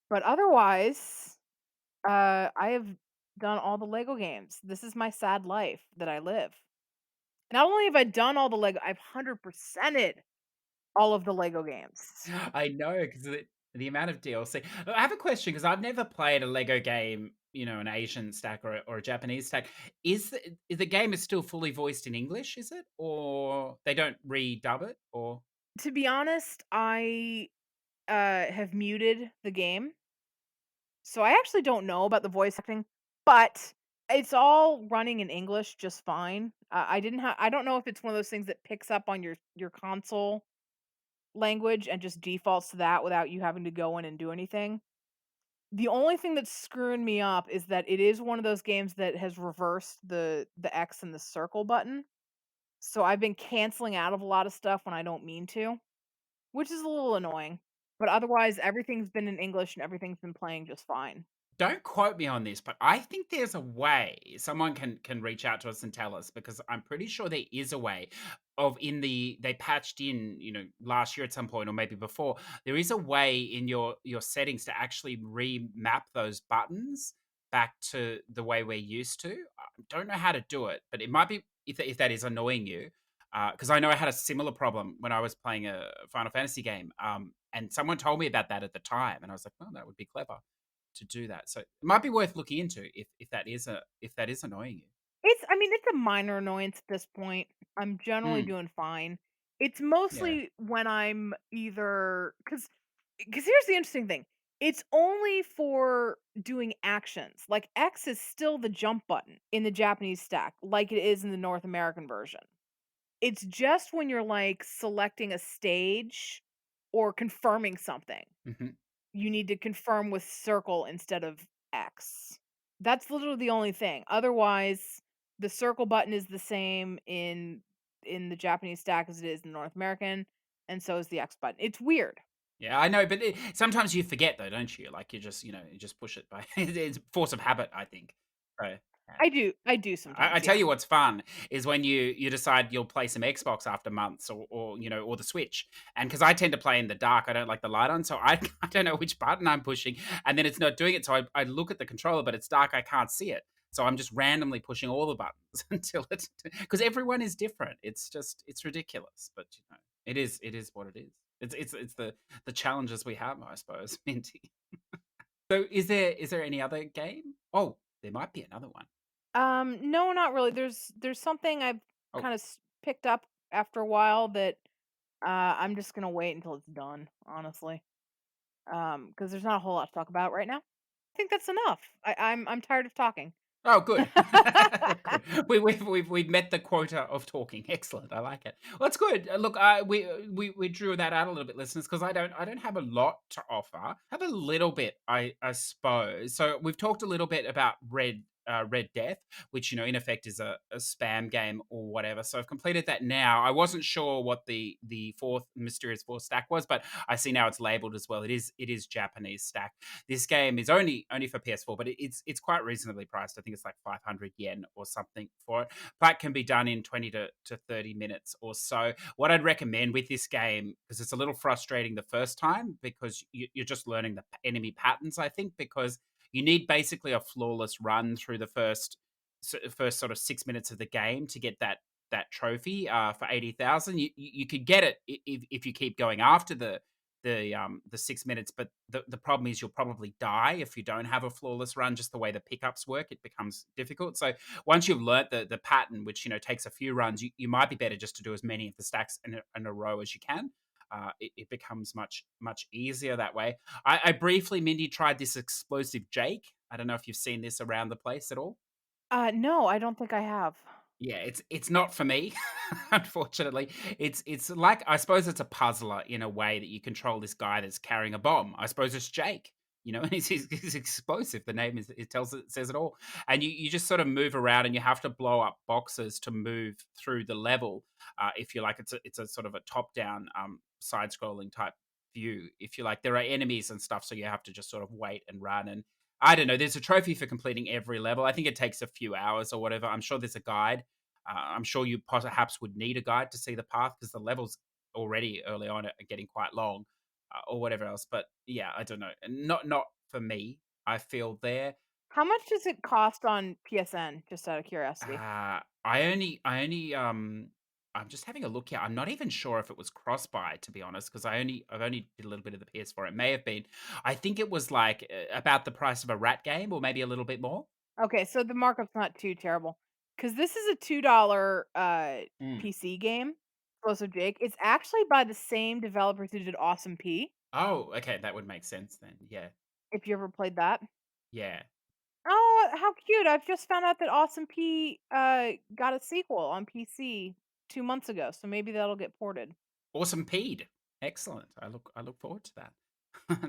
But otherwise, I have done all the Lego games. This is my sad life that I live. Not only have I done all the Lego, I've 100%ed all of the Lego games. I know because the amount of DLC. I have a question because I've never played a Lego game, an Asian stack or a Japanese stack. Is the game is still fully voiced in English? Is it, or they don't redub it? Or To be honest, I have muted the game, so I actually don't know about the voice acting, but it's all running in English just fine. I don't know if it's one of those things that picks up on your console language and just defaults to that without you having to go in and do anything. The only thing that's screwing me up is that it is one of those games that has reversed the X and the circle button. So I've been canceling out of a lot of stuff when I don't mean to, which is a little annoying. But otherwise, everything's been in English and everything's been playing just fine. don't quote me on this, but I think there's a way. Someone can reach out to us and tell us because I'm pretty sure there is a way of they patched in, last year at some point or maybe before. There is a way in your settings to actually remap those buttons back to the way we're used to. I don't know how to do it, but it might be if that is annoying you. Because I know I had a similar problem when I was playing a Final Fantasy game, and someone told me about that at the time, and I was like, "Oh, that would be clever to do that." So it might be worth looking into if that is annoying you. It's a minor annoyance at this point. I'm generally Mm, doing fine. It's yeah. mostly when I'm either because here's the interesting thing. It's only for doing actions. Like X is still the jump button in the Japanese stack, like it is in the North American version. It's just when you're like selecting a stage or confirming something. Mhm. You need to confirm with circle instead of X. That's literally the only thing. Otherwise, the circle button is the same in the Japanese stack as it is in the North American, and so is the X button. It's weird. Yeah, I know, but sometimes you forget though, don't you? Like you just push it by it's force of habit, I think. So, yeah. I do I sometimes, tell yeah. you what's fun is when you decide you'll play some Xbox after months or the Switch. And because I tend to play in the dark, I don't like the light on, so I I don't know which button I'm pushing, and then it's not doing it. So I look at the controller, but it's dark, I can't see it. So I'm just randomly pushing all the buttons until it's because everyone is different. It's ridiculous, but it is what it is. It's the challenges we have, I suppose, Minty. So is there any other game? Oh, there might be another one. No, not really. There's something I've Oh, kind of picked up after a while that I'm just gonna wait until it's done, honestly. Because there's not a whole lot to talk about right now. I think that's enough. I'm tired of talking. Oh, good. Good. We've met the quota of talking. Excellent. I like it. Well, that's good. Look, we drew that out a little bit, listeners, because I don't have a lot to offer. I have a little bit, I suppose. So we've talked a little bit about Red Death, which in effect is a spam game or whatever. So I've completed that now. I wasn't sure what the fourth mysterious fourth stack was, but I see now it's labeled as well. It is Japanese stack. This game is only for PS4, but it's quite reasonably priced. I think it's like 500 yen or something for it. Plat can be done in 20 to 30 minutes or so. What I'd recommend with this game, because it's a little frustrating the first time because you're just learning the enemy patterns, I think, because you need basically a flawless run through the first sort of 6 minutes of the game to get that trophy for 80,000. You could get it if you keep going after the 6 minutes, but the problem is you'll probably die if you don't have a flawless run. Just the way the pickups work, it becomes difficult. So once you've learnt the pattern, which takes a few runs, you might be better just to do as many of the stacks in a row as you can. It becomes much easier that way. I briefly, Mindy, tried this explosive Jake. I don't know if you've seen this around the place at all. No, I don't think I have. Yeah, it's not for me, unfortunately. It's like I suppose it's a puzzler in a way that you control this guy that's carrying a bomb. I suppose it's Jake, and he's explosive. The name says it all. And you just sort of move around and you have to blow up boxes to move through the level. If you like, it's a sort of a top down side scrolling type view. If you like, there are enemies and stuff, so you have to just sort of wait and run and I don't know. There's a trophy for completing every level. I think it takes a few hours or whatever. I'm sure there's a guide. I'm sure you perhaps would need a guide to see the path because the levels already early on are getting quite long. or whatever else. But yeah, I don't know. Not for me. I feel there. How much does it cost on PSN, just out of curiosity? I'm just having a look here. I'm not even sure if it was cross buy, to be honest, because I've only did a little bit of the PS4. It may have been. I think it was like about the price of a rat game, or maybe a little bit more. Okay, so the markup's not too terrible, because this is a $2 Mm. PC game, Explosive Jake. It's actually by the same developers who did Awesome P, Oh, okay, that would make sense then. Yeah, if you ever played that. yeah. Oh, how cute! I've just found out that Awesome P got a sequel on PC 2 months ago, so maybe that'll get ported. Awesome peed. Excellent. I look forward to that.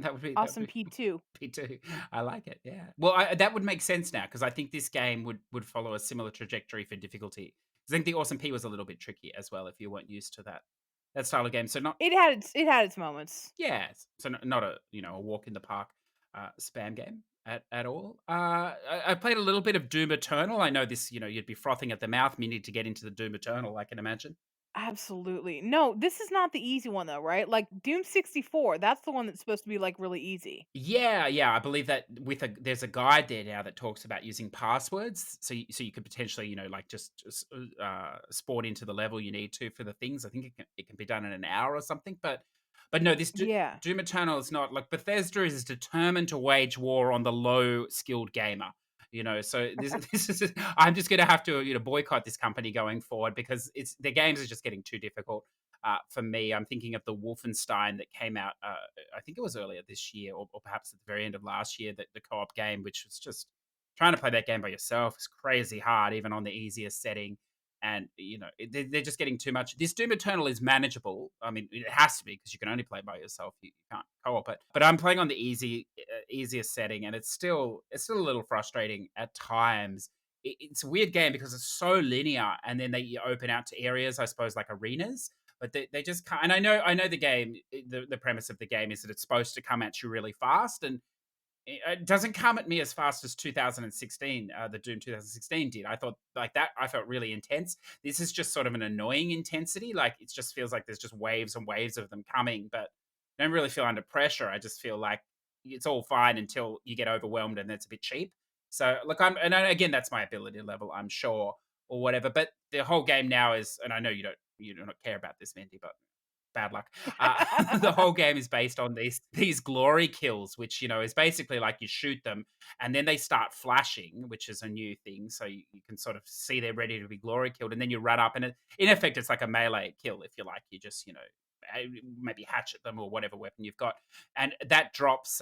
that Awesome would be P2. P2. I like it. Yeah. Well, that would make sense now because I think this game would follow a similar trajectory for difficulty. I think the Awesome P was a little bit tricky as well if you weren't used to that style of game. So not It had its moments. yeah. So not a a walk in the park spam game at all. I played a little bit of Doom Eternal. I know this. You'd be frothing at the mouth. Me need to get into the Doom Eternal. I can imagine. Absolutely. No, this is not the easy one though, right? Like Doom 64, that's the one that's supposed to be like really easy. Yeah, yeah, I believe that there's a guide there now that talks about using passwords, so you could potentially, like just spawn into the level you need to for the things. I think it can be done in an hour or something, but no, this Yeah. Doom Eternal is not like Bethesda is determined to wage war on the low skilled gamer. So this is I'm just gonna have to boycott this company going forward because their games are just getting too difficult for me. I'm thinking of the Wolfenstein that came out. I think it was earlier this year, or perhaps at the very end of last year. That the co-op game, which was just trying to play that game by yourself, is crazy hard, even on the easiest setting. And they're just getting too much. This Doom Eternal is manageable. I mean, it has to be because you can only play by yourself. You can't co-op it. But I'm playing on the easiest setting, and it's still a little frustrating at times. It's a weird game because it's so linear, and then they open out to areas, I suppose, like arenas, but they just can't. And I know the game. The premise of the game is that it's supposed to come at you really fast, and it doesn't come at me as fast as 2016, the Doom 2016 did. I thought like that. I felt really intense. This is just sort of an annoying intensity. Like it just feels like there's just waves and waves of them coming, but I don't really feel under pressure. I just feel like it's all fine until you get overwhelmed and it's a bit cheap. So look, again, that's my ability level, I'm sure, or whatever. But the whole game now is, and I know you don't care about this, Mindy, but bad luck. The whole game is based on these glory kills, which is basically like you shoot them and then they start flashing, which is a new thing. So you can sort of see they're ready to be glory killed, and then you run up, and in effect, it's like a melee kill, if you like. You just maybe hatchet them or whatever weapon you've got, and that drops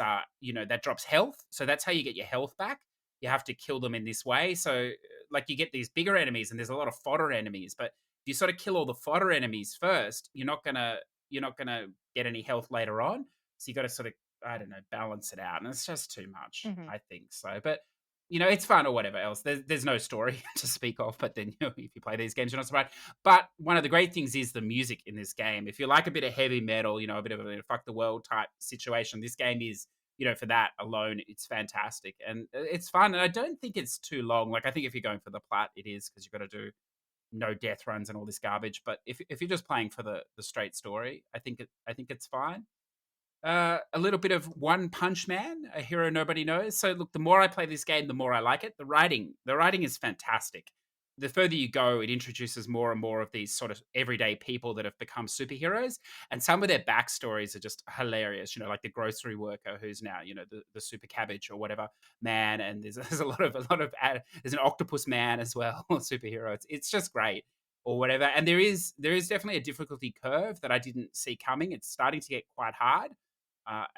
health. So that's how you get your health back. You have to kill them in this way. So like you get these bigger enemies, and there's a lot of fodder enemies, but if you sort of kill all the fodder enemies first, you're not gonna get any health later on. So you got to sort of, I don't know, balance it out, and it's just too much, Mhm. I think so. But it's fun or whatever else. There's no story to speak of, but then if you play these games, you're not surprised. But one of the great things is the music in this game. If you like a bit of heavy metal, a bit of a fuck the world type situation, this game is. For that alone, it's fantastic and it's fun. And I don't think it's too long. Like I think if you're going for the plat, it is because you've got to do no death runs and all this garbage. But if you're just playing for the straight story, I think it's fine. A little bit of One Punch Man, a hero nobody knows. So look, the more I play this game, the more I like it. The writing is fantastic. The further you go, it introduces more and more of these sort of everyday people that have become superheroes, and some of their backstories are just hilarious. Like the grocery worker who's now, the super cabbage or whatever man, and there's there's an octopus man as well, superhero. It's just great or whatever. And there is definitely a difficulty curve that I didn't see coming. It's starting to get quite hard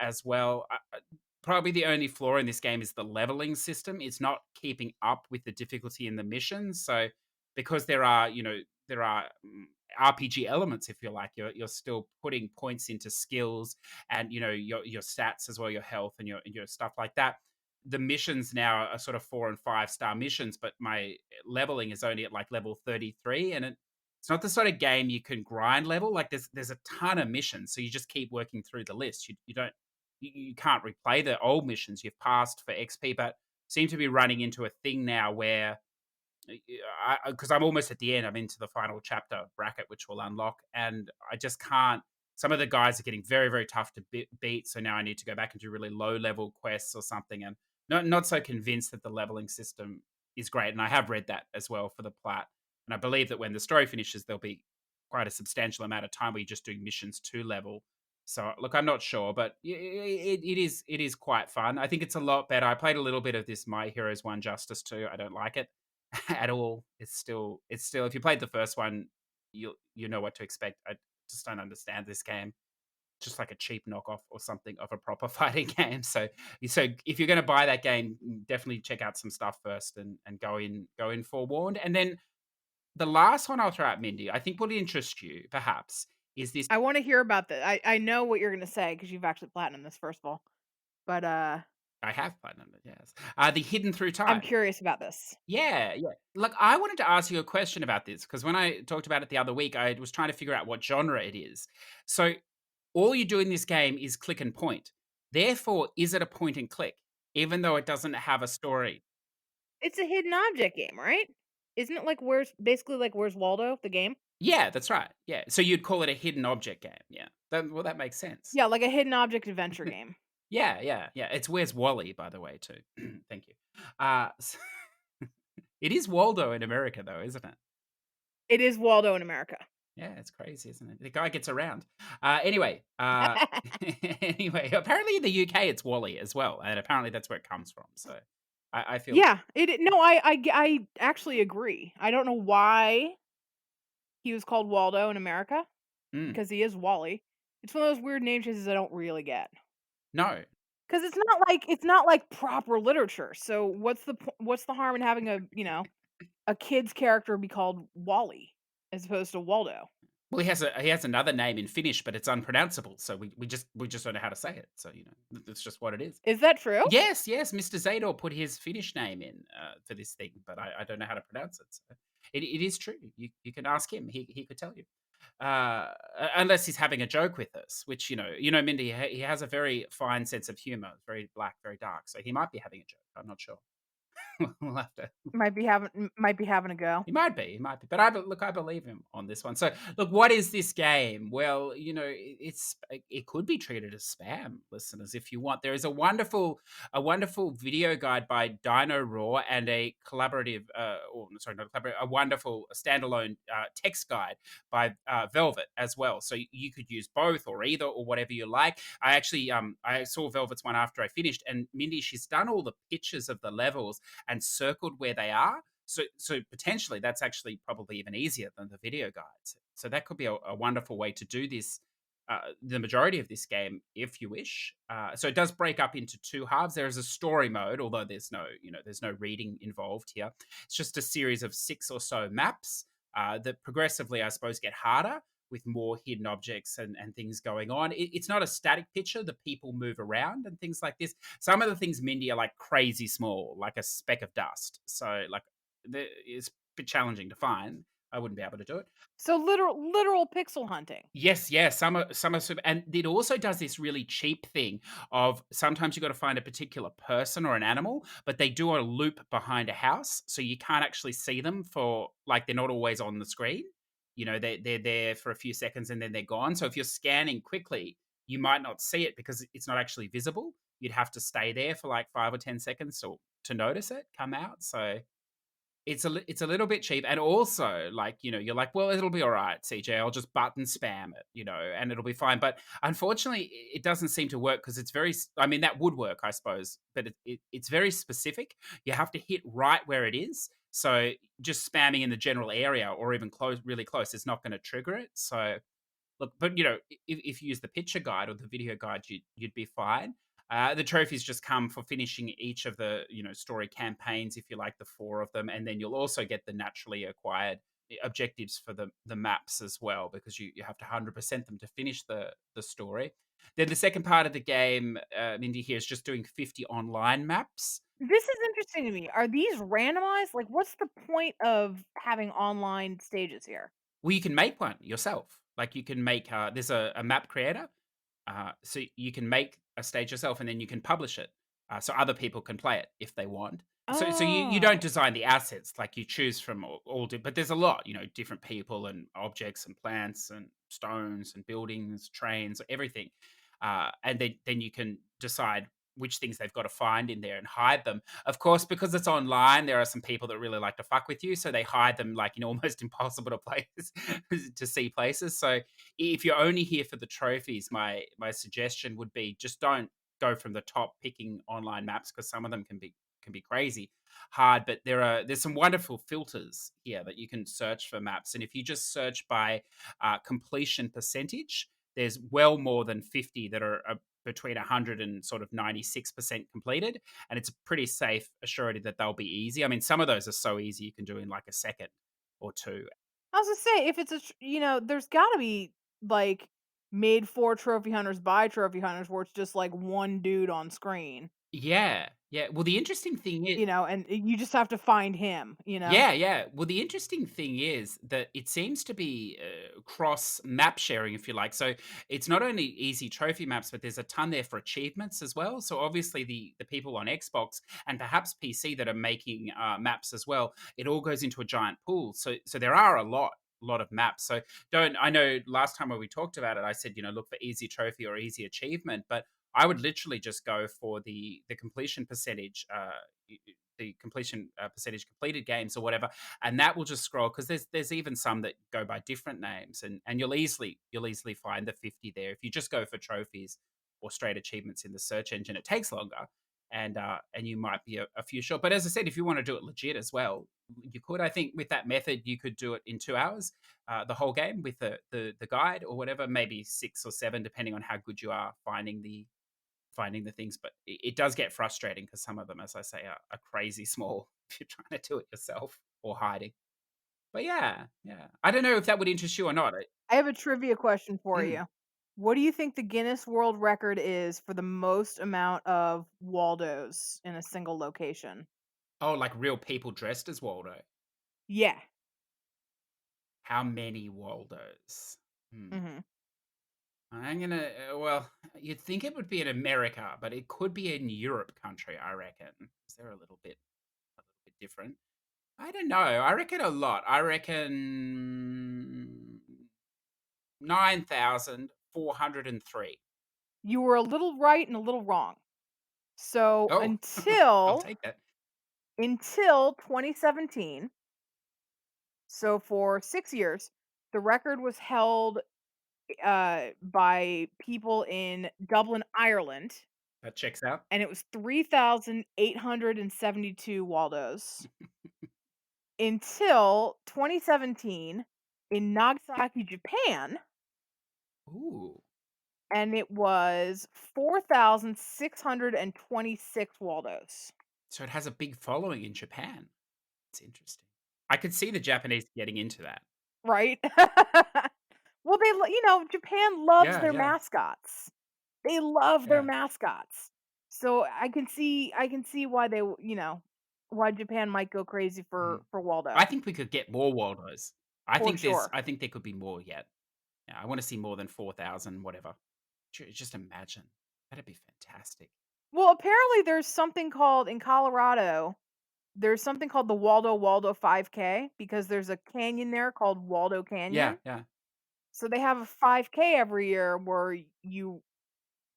as well. Probably the only flaw in this game is the leveling system. It's not keeping up with the difficulty in the missions. So because there are RPG elements, if you like, you're still putting points into skills and your stats as well, your health and your stuff like that. The missions now are sort of 4 and 5 star missions, but my leveling is only at like level 33, and it's not the sort of game you can grind level. Like there's a ton of missions, so you just keep working through the list. You can't replay the old missions you've passed for XP, but seem to be running into a thing now where because I'm almost at the end, I'm into the final chapter bracket, which will unlock, and I just can't. some of the guys are getting very, very tough to beat. So now I need to go back and do really low level quests or something. And not so convinced that the leveling system is great. And I have read that as well for the plat. And I believe that when the story finishes, there'll be quite a substantial amount of time where you're just doing missions to level. So look, I'm not sure, but it is quite fun. I think it's a lot better. I played a little bit of this My Heroes One Justice 2. I don't like it at all. It's still if you played the first one, you know what to expect. I just don't understand this game. Just like a cheap knockoff or something of a proper fighting game. So if you're going to buy that game, definitely check out some stuff first and go in forewarned. And then the last one I'll throw out, Mindy, I think will interest you perhaps is this. I wanna hear about that. I know what you're gonna say say because 'cause you've actually platinumed this, first of all, but, I have platinum it, yes. The Hidden Through I'm Time. curious about this. Yeah, yeah. Look, I wanted to ask you a question about this because when I talked about it the other week, I was trying to figure out what genre it is. So all you do in this game is click and point. Therefore, is it a point and click, even though it doesn't have a story? It's a hidden object game, right? Isn't it like Where's Waldo, the game? Yeah, that's right. Yeah. So you'd call it a hidden object game. Yeah. That makes sense. Yeah, like a hidden object adventure game. Yeah, yeah, yeah. It's Where's Wally, by the way, too. Thank you. It is Waldo in America, though, isn't it? It is Waldo in America. Yeah, it's crazy, isn't it? The guy gets around. Anyway, apparently in the UK it's Wally as well, and apparently that's where it comes from. So I feel Yeah, no, I actually agree. I don't know why he was called Waldo in America, mm, because he is Wally. It's one of those weird name changes I don't really get. no. Because it's not like proper literature, so what's the harm in having a kid's character be called Wally as opposed to Waldo? Well, he has another name in Finnish, but it's unpronounceable. So we just don't know how to say it. So it's just what it is. Is that true? Yes, yes, Mr. Zador put his Finnish name in for this thing, but I don't know how to pronounce it. So it is true. You can ask him. He could tell you. Unless he's having a joke with us, which Mindy, he has a very fine sense of humor, very black, very dark. So he might be having a joke. I'm not sure. We'll have to. Might be having a go. He might be, but I believe him on this one. So, look, what is this game? Well, it could be treated as spam, listeners, if you want. There is a wonderful video guide by Dino Raw and a collaborative, or sorry, not a collaborative, a wonderful standalone text guide by Velvet as well. So you could use both or either or whatever you like. I actually, I saw Velvet's one after I finished, and Mindy, she's done all the pictures of the levels and circled where they are. So potentially that's actually probably even easier than the video guides. So that could be a wonderful way to do this. The majority of this game, if you wish. So it does break up into two halves. There is a story mode, although there's no reading involved here. It's just a series of 6 or so maps that progressively, I suppose, get harder with more hidden objects and things going on. It's not a static picture. The people move around and things like this. Some of the things, Mindy, are like crazy small, like a speck of dust. So like it's a bit challenging to find. I wouldn't be able to do it. So literal pixel hunting. Yes, yes, some are super, and it also does this really cheap thing of sometimes you got to find a particular person or an animal, but they do a loop behind a house, so you can't actually see them for like they're not always on the screen. They're there for a few seconds and then they're gone. So if you're scanning quickly, you might not see it because it's not actually visible. You'd have to stay there for like 5 or 10 seconds to notice it come out. So it's a little bit cheap, and also, like, you're like, "Well, it'll be alright, CJ, I'll just button spam it, and it'll be fine," but unfortunately, it doesn't seem to work because it's very I mean, that would work, I suppose, but it's very specific. You have to hit right where it is, so just spamming in the general area or even close really close is not gonna trigger it, so look, but if you use the picture guide or the video guide, you'd be fine. The trophies just come for finishing each of the story campaigns, if you like, the 4 of them, and then you'll also get the naturally acquired objectives for the maps as well, because you have to 100% them to finish the story. Then the second part of the game, Mindy, here is just doing 50 online maps. This is interesting to me. Are these randomized? Like, what's the point of having online stages here? Well, you can make one yourself. Like you can make there's a map creator. So you can make a stage yourself and then you can publish it. So other people can play it if they want. So you don't Oh. design the assets, like you choose from but there's a lot, different people and objects and plants and stones and buildings, trains, everything. And then you can decide which things they've got to find in there and hide them. Of course, because it's online, there are some people that really like to fuck with you, so they hide them like in almost impossible to places to see places. So if you're only here for the trophies, my suggestion would be just don't go from the top picking online maps because some of them can be crazy hard. But there's some wonderful filters here that you can search for maps, and if you just search by completion percentage, there's well more than 50 that are between 100 and sort of 96% completed, and it's a pretty safe assurity that they'll be easy. I mean, some of those are so easy you can do in like a second or two. I was gonna say, if it's there's gotta be, like, made for trophy hunters by trophy hunters where it's just, like, one dude on screen, Yeah, yeah. Well, the interesting thing is, and you just have to find him. yeah, yeah. Well, the interesting thing is that it seems to be cross map sharing, if you like. So it's not only easy trophy maps, but there's a ton there for achievements as well. So obviously, the people on Xbox and perhaps PC that are making maps as well, it all goes into a giant pool. So there are a lot of maps. So don't I know last time when we talked about it, I said look for easy trophy or easy achievement, but I would literally just go for the completion percentage. The completion percentage completed games or whatever, and that will just scroll because there's even some that go by different names, and you'll easily find the 50 there if you just go for trophies or straight achievements in the search engine. It takes longer, and you might be a few short. But as I said, if you want to do it legit as well, you could. I think with that method, you could do it in 2 hours, the whole game with the guide or whatever, maybe 6 or 7, depending on how good you are finding the things. But it does get frustrating because some of them, as I say, are crazy small if you're trying to do it yourself or hiding. But yeah, yeah. I don't know if that would interest you or not. I have a trivia question for Mm. you. What do you think the Guinness World Record is for the most amount of Waldos in a single location? Oh, like real people dressed as Waldo. Yeah. How many Waldos? Hmm. Mhm. I'm gonna. Well, you'd think it would be in America, but it could be in Europe country. I reckon 'cause they're a little bit different. I don't know. I reckon a lot. I reckon 9,403. You were a little right and a little wrong. So Oh, I'll until take that. until 2017, so for 6 years, the record was held by people in Dublin, Ireland, That checks out. and it was 3,872 Waldos until 2017 in Nagasaki, Japan, Ooh. and it was 4,626 Waldos. So it has a big following in Japan. It's interesting. I could see the Japanese getting into that. Right? Well, Japan loves Yeah, their yeah, mascots. They love their yeah. mascots. So I can see why why Japan might go crazy for Mhm. for I Waldo, think we could get more Waldos. for sure. I think there could be more yet. Yeah, I wanna see more than 4,000, whatever. Just imagine. That'd be fantastic. Well, apparently in Colorado, there's something called the Waldo 5K because there's a canyon there called Waldo Yeah, Canyon. yeah. So they have a 5K every year where you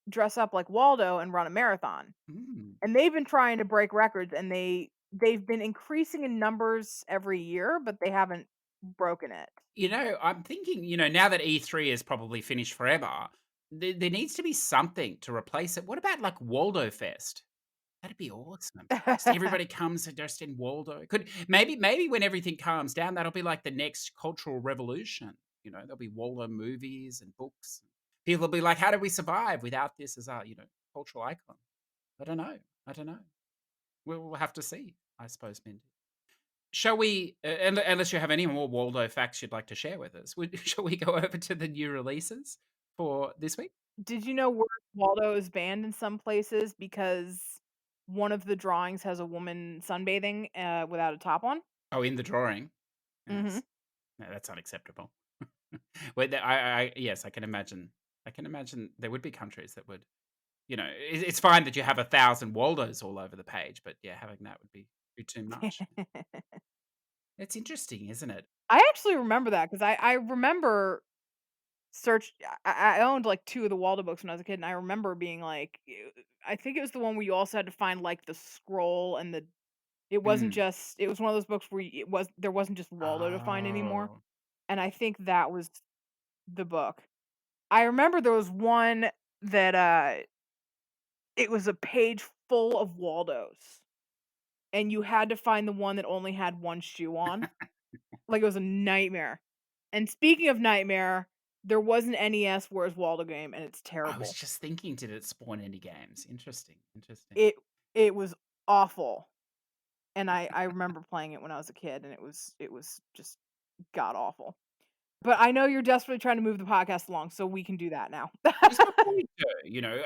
dress up like Waldo and run a marathon. Mm. And they've been trying to break records, and they've been increasing in numbers every year, but they haven't broken it. I'm thinking, now that E3 is probably finished forever, there needs to be something to replace it. What about like Waldo Fest? That'd be awesome. Just everybody comes dressed in Waldo. Could maybe when everything calms down, that'll be like the next cultural revolution. There'll be Waldo movies and books. People will be like, "How do we survive without this as our, cultural icon?" I don't know. I don't know. We'll have to see. I suppose, Mindy. Shall we? Unless you have any more Waldo facts you'd like to share with us, shall we go over to the new releases for this week? Did you know Where's Waldo is banned in some places because one of the drawings has a woman sunbathing, without a top on? Oh, in the drawing. Mhm. Yes. No, that's unacceptable. Wait, yes, I can imagine. I can imagine there would be countries that would, it's fine that you have 1,000 Waldos all over the page, but yeah, having that would be too much. It's interesting, isn't it? I actually remember that because I remember search I owned, like, 2 of the Waldo books when I was a kid, and I remember being like, I think it was the one where you also had to find, like, the scroll and the it wasn't Mm. just it was one of those books where there wasn't just Waldo to find anymore, Oh. and I think that was the book. I remember there was one that, it was a page full of Waldos, and you had to find the one that only had 1 shoe on. Like, it was a nightmare. And speaking of nightmare, there was an NES Where's Waldo game, and it's I was terrible. just thinking, did it spawn any games? Interesting, interesting. It it was awful, and I remember playing it when I was a kid, and it was just god awful. But I know you're desperately trying to move the podcast along, so we can do that now. It's not really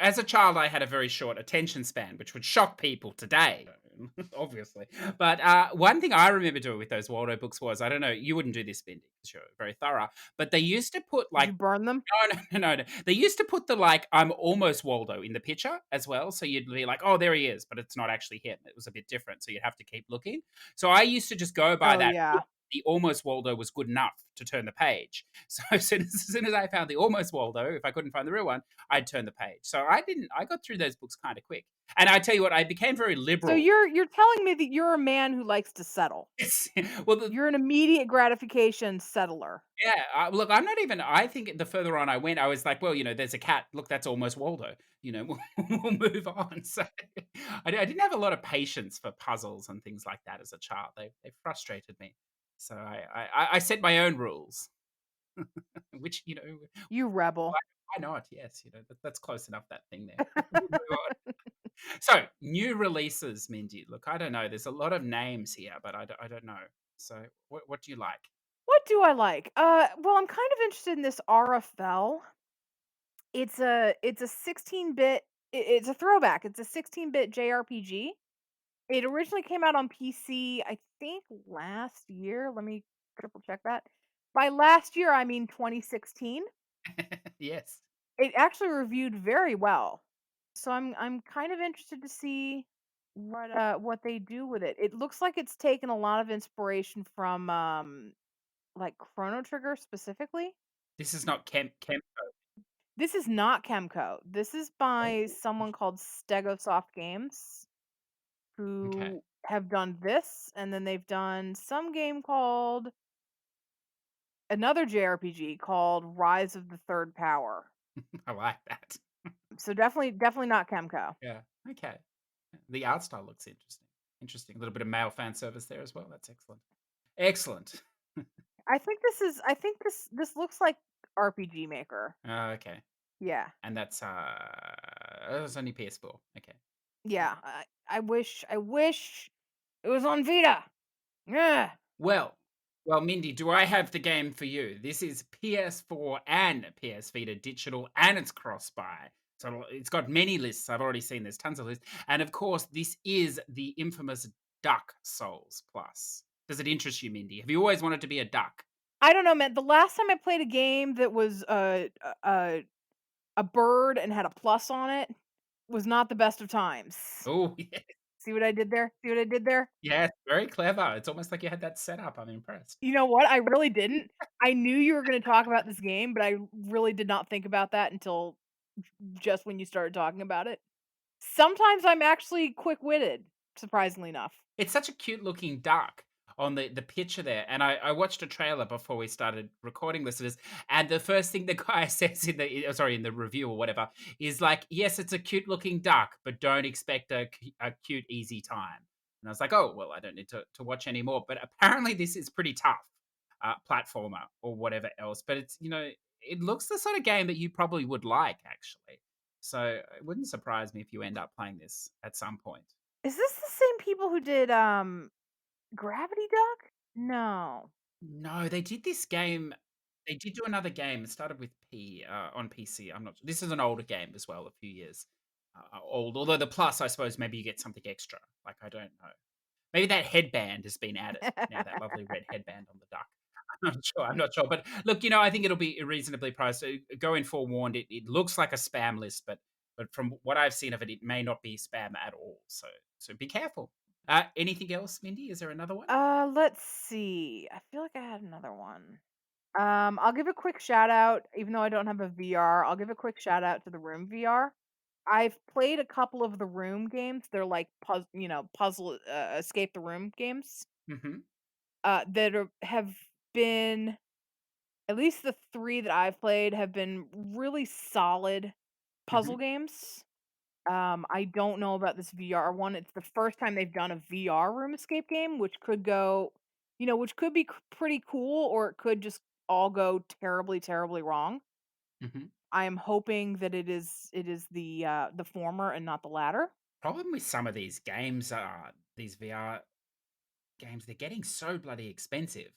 as a child, I had a very short attention span, which would shock people today, obviously. But one thing I remember doing with those Waldo books was, I don't know, you wouldn't do this, Bindi, because you're very thorough, but they used to put Did you like, burn them? no, no, no, no. They used to put the like, I'm almost Waldo in the picture as well. So you'd be like, oh, there he is, but it's not actually him. It was a bit different. So you'd have to keep looking. So I used to just go by Oh, that. yeah. The almost Waldo was good enough to turn the page. So as soon as I found the almost Waldo, if I couldn't find the real one, I'd turn the page. So I got through those books kind of quick. And I tell you what, I became very So liberal. you're telling me that you're a man who likes to settle. Well, You're an immediate gratification settler. yeah, look, I'm not even. I think the further on I went, I was like, well, there's a cat. Look, that's almost Waldo. We'll move on. So I didn't have a lot of patience for puzzles and things like that as a child. They frustrated me. So I set my own rules, which You rebel. why not? Yes, that's close enough. That thing there. We'll move on. So new releases, Mindy. Look, I don't know. There's a lot of names here, but I don't know. So what do you like? What do I like? Well, I'm kind of interested in this RFL. It's a 16-bit. It's a throwback. It's a 16-bit JRPG. It originally came out on PC, I think last year. Let me triple check that. By last year, I mean 2016. Yes. It actually reviewed very well. So I'm kind of interested to see what they do with it. It looks like it's taken a lot of inspiration from like Chrono Trigger specifically. This is not Kemp. This is not Chemco. This is by Oh, someone called Stegosoft Games, okay. who have done this, and then they've done some game called another JRPG called Rise of the Third Power. I like that. So definitely not Chemco. Yeah. Okay. The art style looks interesting. Interesting. A little bit of male fan service there as well. That's excellent. Excellent. I think this looks like RPG Maker. Okay. Yeah. And that's only PS4. Okay. Yeah. I wish it was on Vita. Yeah. Well, well, Mindy, do I have the game for you? This is PS4 and PS Vita digital, and it's cross-buy. So it's got many lists. I've already seen there's tons of lists. And of course, this is the infamous Duck Souls Plus. Does it interest you, Mindy? Have you always wanted to be a duck? I don't know, man. The last time I played a game that was a bird and had a plus on it was not the best of times. Oh, yeah. See what I did there? See what I did there? Yes, very clever. It's almost like you had that set up. I'm impressed. You know what? I really didn't. I knew you were going to talk about this game, but I really did not think about that until just when you started talking about it. Sometimes I'm actually quick-witted, surprisingly enough. It's such a cute looking duck on the picture there. And I watched a trailer before we started recording listeners. And the first thing the guy says in the review or whatever is like, yes, it's a cute looking duck, but don't expect a cute, easy time. And I was like, oh, well, I don't need to watch anymore. But apparently this is pretty tough platformer or whatever else. But it looks the sort of game that you probably would like, actually. So it wouldn't surprise me if you end up playing this at some point. Is this the same people who did Gravity Duck? No. No, they did this game. They did do another game. It started with P on PC. I'm not. This is an older game as well, a few years old. Although the plus, I suppose, maybe you get something extra. Like I don't know. Maybe that headband has been added now. That lovely red headband on the duck. I'm not sure. I'm not sure. But look, I think it'll be reasonably priced. So go in forewarned. It looks like a spam list, but from what I've seen of it, it may not be spam at all. So be careful. Anything else, Mindy? Is there another one? Let's see. I feel like I had another one. I'll give a quick shout out, even though I don't have a VR. I'll give a quick shout out to the Room VR. I've played a couple of the Room games. They're like puzzle escape the room games. Hmm. Have been at least the three that I've played have been really solid puzzle Hmm. games. I don't know about this VR one. It's the first time they've done a VR room escape game, which could go, which could be pretty cool, or it could just all go terribly, terribly wrong. Hmm. I am hoping that it is the former and not the latter. Problem with some of these games are these VR games, they're getting so bloody expensive.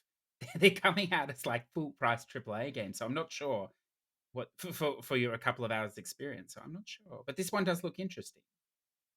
They're coming out as like full price AAA games. So I'm not sure what for your a couple of hours experience. So I'm not sure. But this one does look interesting.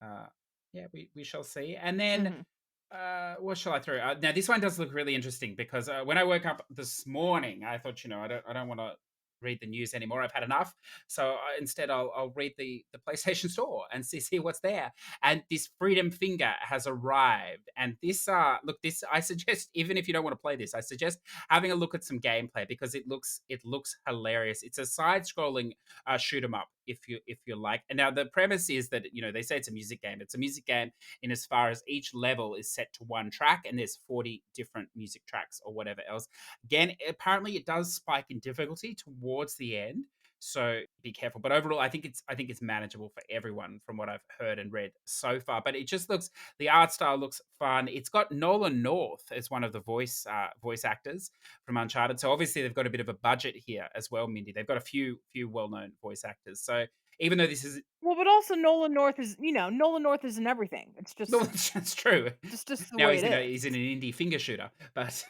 Uh yeah, we shall see. And then Mhm. what shall I throw? Now this one does look really interesting because when I woke up this morning, I thought, I don't want to read the news anymore. I've had enough. So instead, I'll read the PlayStation Store and see what's there. And this Freedom Finger has arrived. And this look, this I suggest, even if you don't want to play this, I suggest having a look at some gameplay because it looks hilarious. It's a side scrolling shoot 'em up if you like. And now the premise is that they say it's a music game. It's a music game in as far as each level is set to one track and there's 40 different music tracks or whatever else. Again, apparently it does spike in difficulty towards the end. So be careful. But overall, I think it's manageable for everyone from what I've heard and read so far. But it just looks the art style looks fun. It's got Nolan North as one of the voice actors from Uncharted. So obviously they've got a bit of a budget here as well, Mindy. They've got a few well known voice actors. So even though this is Well, but also Nolan North is in everything. It's no, just that's true. just the Now way he's it in a is. he's in an indie finger shooter, but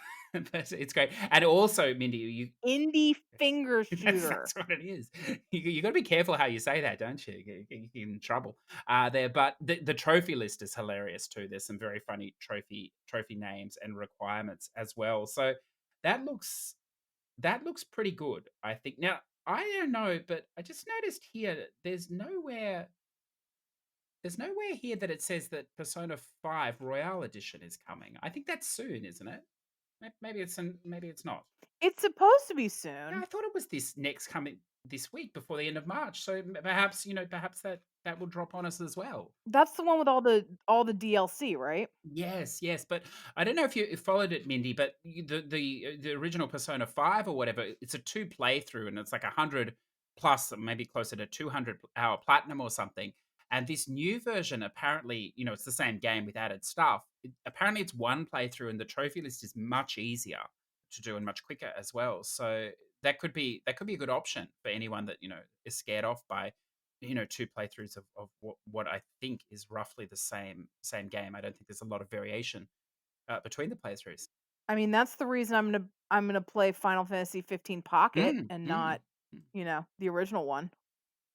but it's great. And also, Mindy, you Indie finger that's shooter. what it is. You got to be careful how you say that, don't you? You get in trouble there. But the trophy list is hilarious too. There's some very funny trophy names and requirements as well. So that looks that looks pretty good, I think. Now I don't know, but I just noticed here that there's nowhere here that it says that Persona 5 Royale Edition is coming. I think that's soon, isn't it? Maybe it's not. It's supposed to be Yeah, soon. I thought it was this next coming this week before the end of March. So perhaps that will drop on us as well. That's the one with all the DLC, right? Yes, yes, but I don't know if you followed it, Mindy, but the original Persona 5 or whatever, it's a two playthrough and it's like 100 plus, maybe closer to 200-hour platinum or something. And this new version, apparently, it's the same game with added stuff. Apparently, it's one playthrough, and the trophy list is much easier to do and much quicker as well. So that could be a good option for anyone that is scared off by two playthroughs of what I think is roughly the same game. I don't think there's a lot of variation between the playthroughs. I mean, that's the reason I'm gonna play Final Fantasy 15 Pocket Mm, and mm, not, mm. the original one.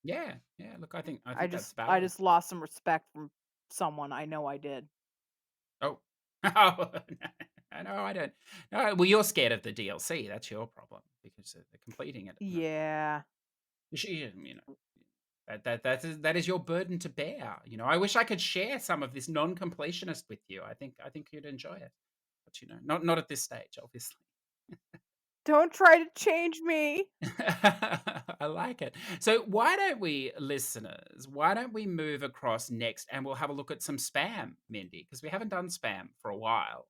Yeah, yeah. Look, I I think that's just I valid. just lost some respect from someone I know I did. Oh, oh, no, I don't. No, well, you're scared of the DLC. That's your problem because they're completing it. No, Yeah. that is your burden to bear. I wish I could share some of this non-completionist with you. I think you'd enjoy it, but not at this stage, obviously. Don't try to change me. I like it. So why don't we, listeners, why don't we move across next and we'll have a look at some spam, Mindy, because we haven't done spam for a while.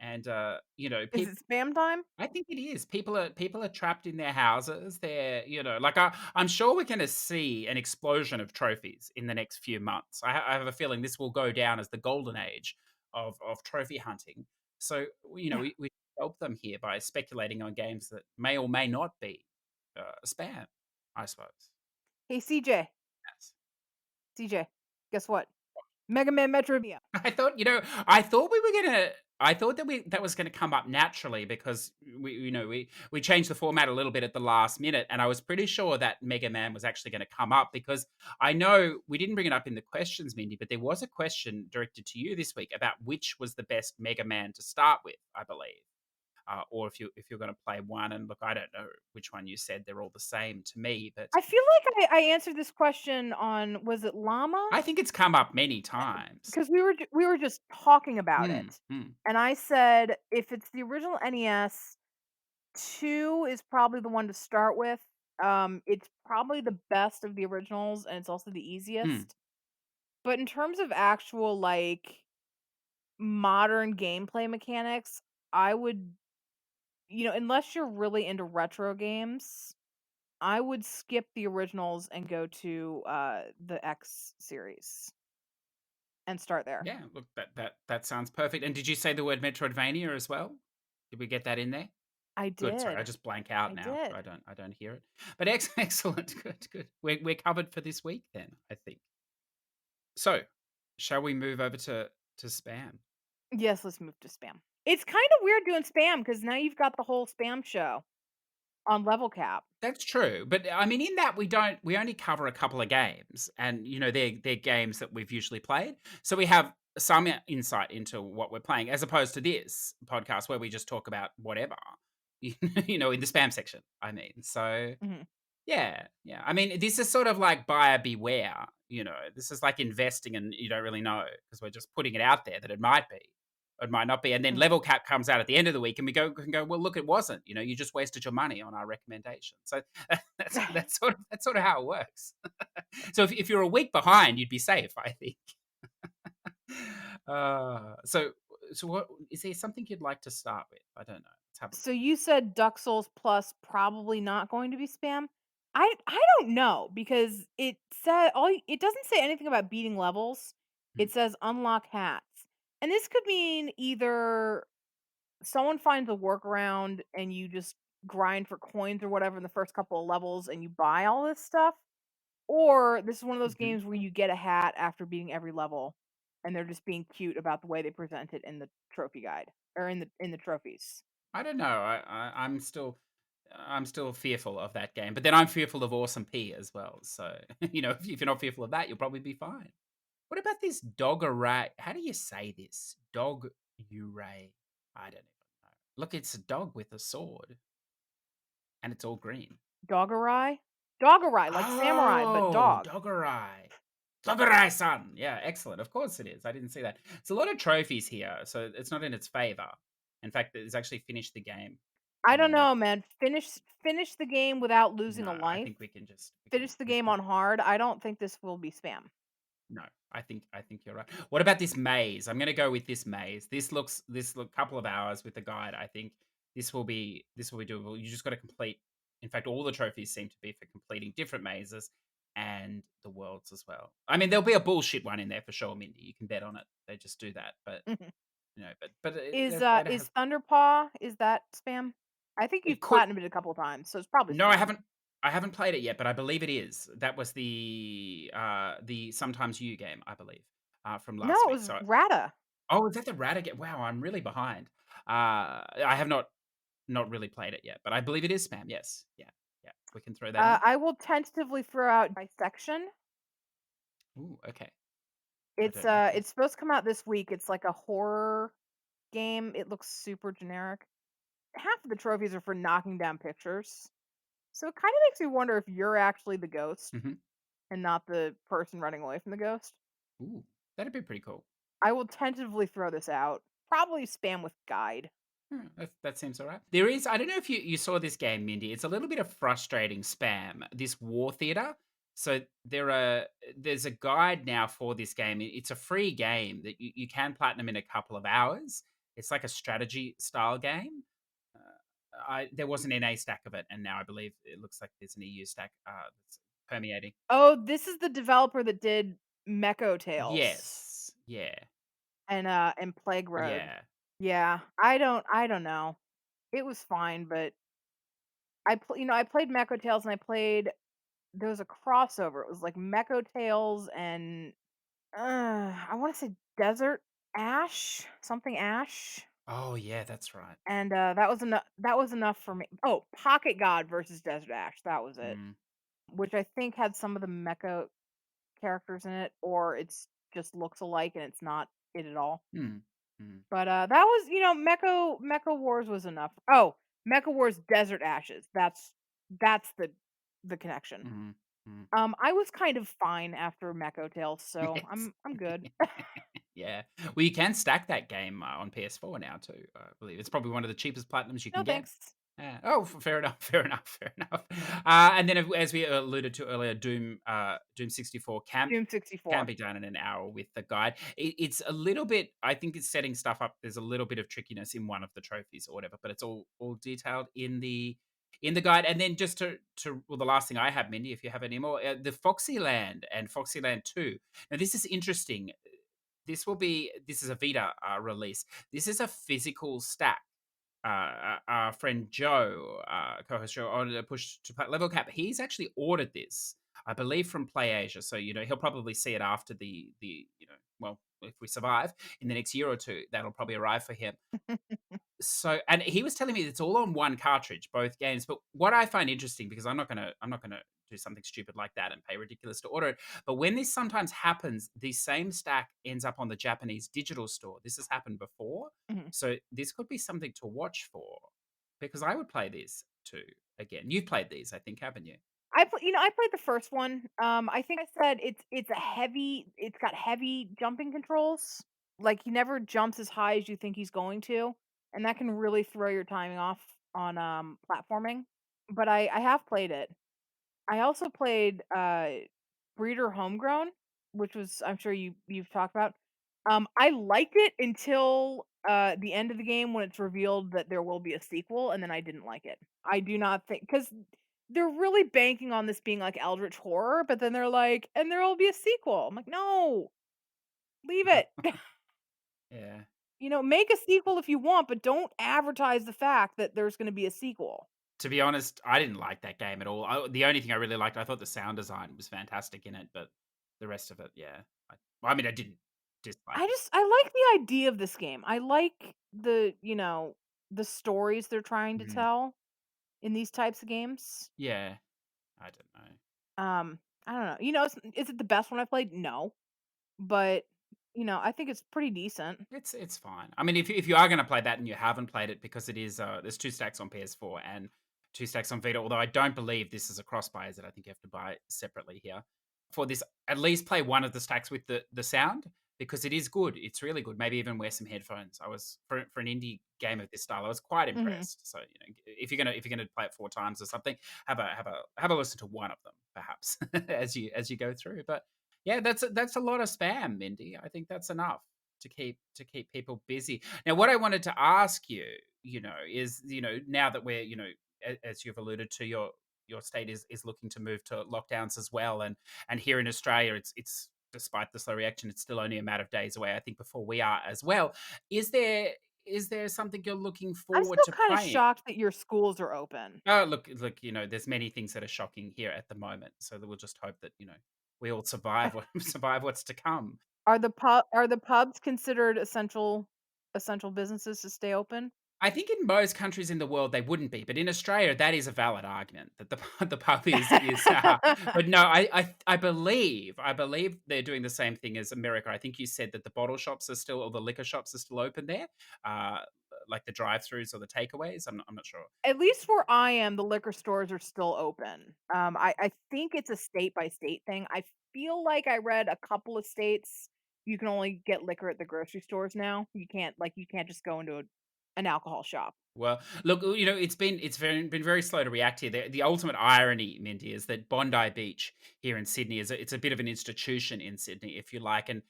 And Is it spam time? I think it is. People are trapped in their houses. Like I'm sure we're going to see an explosion of trophies in the next few months. I have a feeling this will go down as the golden age of trophy hunting. So we help them here by speculating on games that may or may not be spam. I suppose. Hey, CJ. Yes. CJ, guess what? Mega Man Metrovia. I thought we were gonna. I thought that was gonna come up naturally because we changed the format a little bit at the last minute, and I was pretty sure that Mega Man was actually going to come up because I know we didn't bring it up in the questions, Mindy, but there was a question directed to you this week about which was the best Mega Man to start with, I believe, or if you're going to play one. And look, I don't know which one you said. They're all the same to me, but I feel like I answered this question on, was it Llama? I think it's come up many times. Because we were just talking about Hmm. it, Hmm. and I said if it's the original NES, 2 is probably the one to start with. It's probably the best of the originals, and it's also the Hmm. easiest. But in terms of actual, like, modern gameplay mechanics, I would unless you're really into retro games, I would skip the originals and go to, the X series and start there. Yeah, look, that sounds perfect. And did you say the word Metroidvania as well? Did we get that in there? I Good. Sorry, I did. just blank out I now. did. I don't hear it. But excellent. Good, good. We're covered for this week then, I think. So, shall we move over to spam? Yes, let's move to spam. It's kinda weird doing spam because now you've got the whole spam show on level cap. That's true, but I mean, in that we only cover a couple of games, and they're games that we've usually played, so we have some insight into what we're playing, as opposed to this podcast where we just talk about whatever, in the spam section. I mean, so Mhm. yeah, yeah. I mean, this is sort of like buyer beware. This is like investing, and you don't really know because we're just putting it out there that it might be, it might not be, and then Mhm. level cap comes out at the end of the week, and we can go, well, look, it wasn't. You just wasted your money on our recommendation. So that's sort of how it works. So if you're a week behind, you'd be safe, I think. So what is there something you'd like to start with? I don't know. Let's have a So you said Duck Souls Plus probably not going to be spam? I don't know because it doesn't say anything about beating levels. look. It says unlock hats. And this could mean either someone finds a workaround and you just grind for coins or whatever in the first couple of levels and you buy all this stuff, or this is one of those Mhm. games where you get a hat after beating every level and they're just being cute about the way they present it in the trophy guide or in the trophies. I don't know. I'm still fearful of that game, but then I'm fearful of Awesome P as well. So if you're not fearful of that, you'll probably be fine. What about this dog array? How do you say this? Dog array. I don't even know. Look, it's a dog with a sword, and it's all green. Doggerai? Doggerai, like samurai, but Oh, dog. Dogarai. Dogarai son. Yeah, excellent. Of course it is. I didn't see that. It's a lot of trophies here, so it's not in its favor. In fact, it's actually finished the game. I don't Yeah. know, man. Finish the game without losing No, a I life. think we can just Finish the we game can on hard. I don't think this will be spam. no. I think you're right. What about this maze? I'm going to go with this maze. This look couple of hours with the guide. I think this will be doable. You just got to complete. In fact, all the trophies seem to be for completing different mazes and the worlds as well. I mean, there'll be a bullshit one in there for sure, Mindy. You can bet on it. They just do that, but Mhm. it Is has Thunderpaw, is that spam? I think you've it could. platinumed it a couple of times, so it's probably No, I spam. haven't. I haven't played it yet, but I believe it is. That was the Sometimes You game, I believe, from No, last it week. was So, Rata. oh, is that the Rata game? Wow, I'm really behind. I have not really played it yet, but I believe it is spam. Yes, yeah, yeah. We can throw that in. I will tentatively throw out Dissection. Ooh, okay. I It's don't know it's this. supposed to come out this week. It's like a horror game. It looks super generic. Half of the trophies are for knocking down pictures. So it kind of makes me wonder if you're actually the ghost Hmm. and not the person running away from the ghost. Ooh, that'd be pretty cool. I will tentatively throw this out. Probably spam with guide. That seems all right. There is, I don't know if you saw this game, Mindy. It's a little bit of frustrating spam, this War Theater. So there's a guide now for this game. It's a free game that you can platinum in a couple of hours. It's like a strategy style game. There was an NA stack of it, and now I believe it looks like there's an EU stack that's permeating. Oh, this is the developer that did Mecho Tales Yes. Yeah. and Plague Road. Yeah. Yeah, I don't know. It was fine, but I played Mecho Tales and there was a crossover. It was like Mecho Tales and I want to say Desert Ash, something Ash. Oh, yeah, that's right. And that was enough for me. Oh, Pocket God versus Desert Ash. That was it. Mm, Which I think had some of the mecha characters in it, or it's just looks alike and it's not it at all. mm, mm, But that was Mecha Wars was enough. Oh, Mecha Wars Desert Ashes. That's the connection. mm, mm. I was kind of fine after Mecha Tales, so Yes. I'm good. Yeah. Well, you can stack that game on PS4 now too. I believe it's probably one of the cheapest platinums you can No get. thanks. Yeah. Oh, fair enough. Fair enough. Fair enough. And then, as we alluded to earlier, Doom 64 Doom can 64. be done in an hour with the guide. It's a little bit. I think it's setting stuff up. There's a little bit of trickiness in one of the trophies or whatever, but it's all detailed in the guide. And then just to well, the last thing I have, Mindy, if you have any more, the Foxyland and Foxyland 2. Now, this is interesting. This is a Vita release. This is a physical stack. Our friend Joe, co-host Joe, on the Push to Plat Level Cap, he's actually ordered this, I believe, from Play Asia. So he'll probably see it after well, if we survive in the next year or two, that'll probably arrive for him. So, and he was telling me it's all on one cartridge, both games. But what I find interesting, because I'm not gonna do something stupid like that and pay ridiculous to order it. But when this sometimes happens, the same stack ends up on the Japanese digital store. This has happened before, Mhm. so this could be something to watch for, because I would play this too again. You've played these, I think, haven't you? I played the first one. I think I said it's got heavy jumping controls. Like he never jumps as high as you think he's going to, and that can really throw your timing off on platforming. But I have played it. I also played Breeder Homegrown, which was I'm sure you've talked about. I liked it until the end of the game when it's revealed that there will be a sequel, and then I didn't like it. I do not think because they're really banking on this being like Eldritch horror, but then they're like, and there will be a sequel. I'm like, no, leave it. Yeah. Make a sequel if you want, but don't advertise the fact that there's going to be a sequel. To be honest, I didn't like that game at all. The only thing I really liked, I thought the sound design was fantastic in it, but the rest of it, yeah. I mean, I didn't dislike it. I like the idea of this game. I like the stories they're trying to Mhm. tell in these types of games. Yeah. I don't know. I don't know. Is it the best one I played? No, but I think it's pretty decent. It's fine. I mean, if you are going to play that and you haven't played it, because it is there's two stacks on PS4 and two stacks on Vita. Although I don't believe this is a cross buy, is it? I think you have to buy it separately here. For this, at least play one of the stacks with the sound, because it is good. It's really good. Maybe even wear some headphones. I was for an indie game of this style, I was quite Mhm. impressed. So if you're gonna play it four times or something, have a listen to one of them perhaps as you go through. But yeah, that's a lot of spam, Mindy. I think that's enough to keep people busy. Now, what I wanted to ask you, is now that we're as you've alluded to, your state is looking to move to lockdowns as well, and here in Australia, it's despite the slow reaction, it's still only a matter of days away. I think before we are as well. Is there is there something you're looking I'm forward still to kind of playing? shocked that your schools are open. Oh, look, there's many things that are shocking here at the moment, so that we'll just hope that we all survive survive what's to come. Are the pubs considered essential businesses to stay open? I think in most countries in the world they wouldn't be, but in Australia that is a valid argument that the the pub is. But no, I believe they're doing the same thing as America. I think you said that the bottle shops are still, or the liquor shops are still open there, uh, like the drive-throughs or the takeaways. I'm not sure. At least where I am, the liquor stores are still open. I think it's a state by state thing. I feel like I read a couple of states you can only get liquor at the grocery stores now. You can't just go into an alcohol shop. Well, look, it's been very slow to react here. The ultimate irony, Minty, is that Bondi Beach here in Sydney it's a bit of an institution in Sydney, if you like, and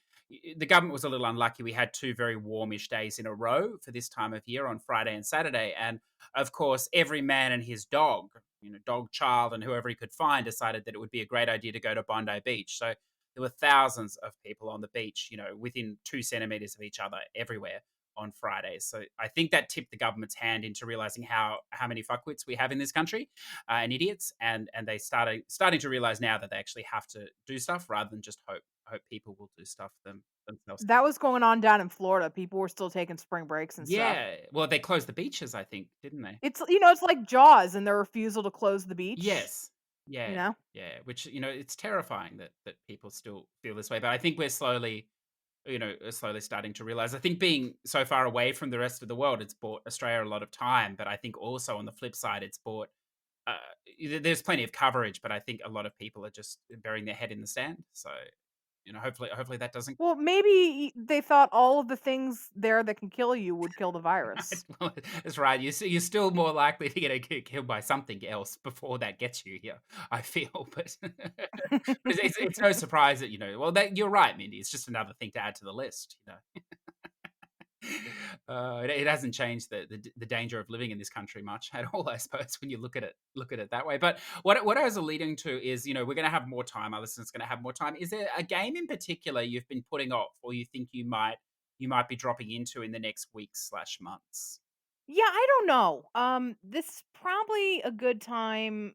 the government was a little unlucky. We had two very warmish days in a row for this time of year on Friday and Saturday, and of course, every man and his dog, dog, child, and whoever he could find, decided that it would be a great idea to go to Bondi Beach. So there were thousands of people on the beach, within 2 centimeters of each other everywhere on Fridays. So I think that tipped the government's hand into realizing how many fuckwits we have in this country, and idiots, and they starting to realize now that they actually have to do stuff rather than just hope people will do stuff themselves. That was going on down in Florida. People were still taking spring breaks and stuff. Yeah, well, they closed the beaches, I think, didn't they? It's like Jaws and their refusal to close the beach, Yes. Yeah, you know? yeah. Which it's terrifying that people still feel this way, but I think we're slowly starting to realize. I think being so far away from the rest of the world, it's bought Australia a lot of time. But I think also on the flip side, it's bought. Uh, there's plenty of coverage, but I think a lot of people are just burying their head in the sand. So Hopefully that doesn't. Well, maybe they thought all of the things there that can kill you would kill the virus. Well, that's right. You're still more likely to get killed by something else before that gets you here, I feel. But it's no surprise that, well, you're right, Mindy. It's just another thing to add to the list, it hasn't changed the danger of living in this country much at all, I suppose, when you look at it that way. But what I was alluding to is, we're going to have more time. Our listeners going to have more time. Is there a game in particular you've been putting off, or you think you might be dropping into in the next weeks/months? Yeah, I don't know. This is probably a good time,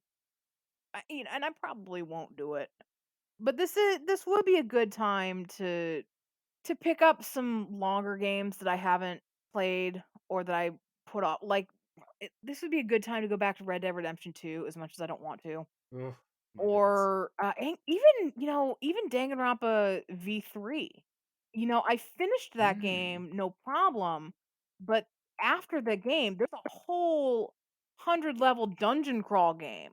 and I probably won't do it. But this would be a good time to pick up some longer games that I haven't played or that I put off. Like this would be a good time to go back to Red Dead Redemption 2 as much as I don't want to. Oh my goodness. Or even even Danganronpa V3. I finished that Mm. game, no problem. But after the game, there's a whole 100 level dungeon crawl game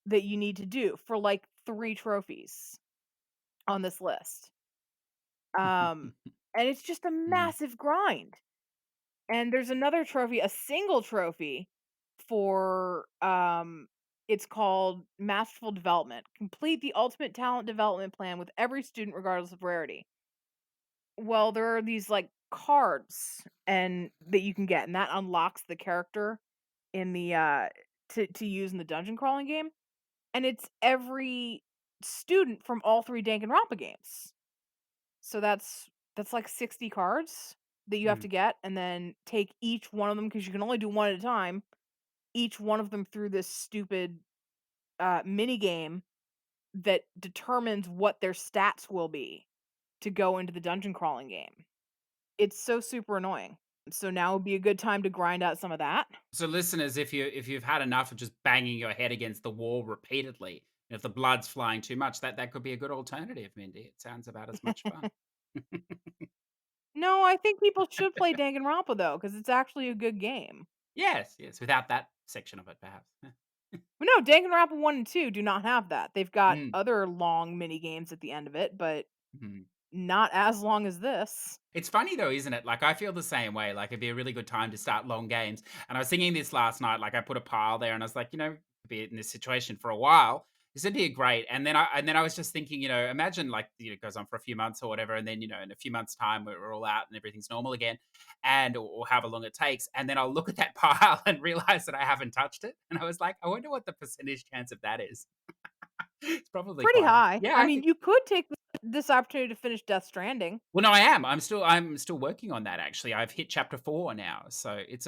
that you need to do for like 3 trophies on this list. And it's just a Mm. massive grind. And there's another trophy, a single trophy for it's called Masterful Development. Complete the ultimate talent development plan with every student regardless of rarity. Well, there are these like cards and that you can get and that unlocks the character in the to use in the dungeon crawling game. And it's every student from all 3 Danganronpa games. So that's like 60 cards that you have Mm. to get and then take each one of them because you can only do one at a time, each one of them through this stupid mini game that determines what their stats will be to go into the dungeon crawling game. It's so super annoying. So now would be a good time to grind out some of that. So, listeners, if you've had enough of just banging your head against the wall repeatedly, if the blood's flying too much, that could be a good alternative, Mindy. It sounds about as much fun. No, I think people should play Danganronpa though because it's actually a good game. Yes, yes. Without that section of it, perhaps. But no, Danganronpa 1 and 2 do not have that. They've got Mm, other long mini games at the end of it, but mhm. not as long as this. It's funny though, isn't it? Like I feel the same way. Like it'd be a really good time to start long games. And I was thinking this last night. Like I put a pile there, and I was like, could be in this situation for a while. This would be great. And then I was just thinking, imagine like it goes on for a few months or whatever, and then in a few months' time we're all out and everything's normal again, and or however long it takes. And then I'll look at that pile and realize that I haven't touched it. And I was like, I wonder what the percentage chance of that is. It's probably Pretty quite high. high. Yeah, I I mean, think. you could take this opportunity to finish Death Stranding. Well, no, I am. I'm still working on that actually. I've hit chapter 4 now. So it's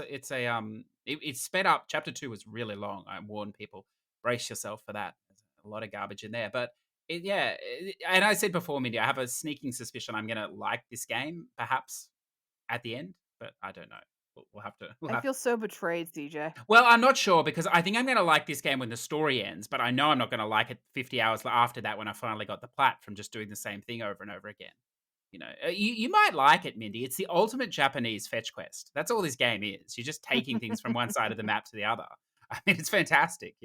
sped up. Chapter 2 was really long. I warn people, brace yourself for that. There's a lot of garbage in there. But and I said before, Mindy, I have a sneaking suspicion I'm gonna like this game, perhaps at the end, but I don't know. We'll have to we'll I have feel so betrayed, CJ. well, I'm not sure because I think I'm gonna like this game when the story ends, but I know I'm not gonna like it 50 hours after that when I finally got the plat from just doing the same thing over and over again. You might like it, Mindy. It's the ultimate Japanese fetch quest. That's all this game is. You're just taking things from one side of the map to the other. I mean, it's fantastic.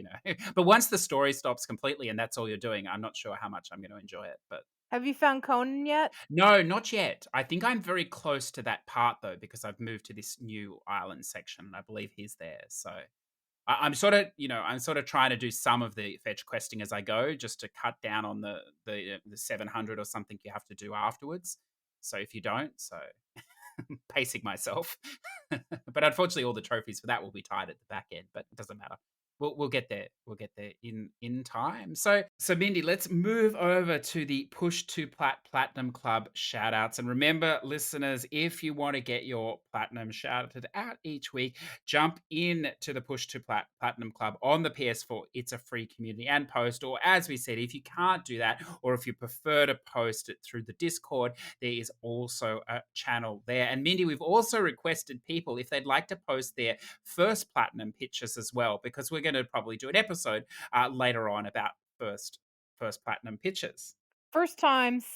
But once the story stops completely and that's all you're doing, I'm not sure how much I'm going to enjoy it. But Have you found Conan yet? no, not yet. I think I'm very close to that part though, because I've moved to this new island section. And I believe he's there. So I'm sort of trying to do some of the fetch questing as I go, just to cut down on the 700 or something you have to do afterwards. So if you don't, pacing myself. But unfortunately, all the trophies for that will be tied at the back end. But it doesn't matter. We'll get there. We'll get there in time. So Mindy, let's move over to the Push to Plat Platinum Club shout outs. And remember, listeners, if you want to get your platinum shouted out each week, jump in to the Push to Plat Platinum Club on the PS4. It's a free community and post. Or as we said, if you can't do that, or if you prefer to post it through the Discord, there is also a channel there. And Mindy, we've also requested people if they'd like to post their first platinum pictures as well, because we're going to probably do an episode later on about first platinum pictures. First times.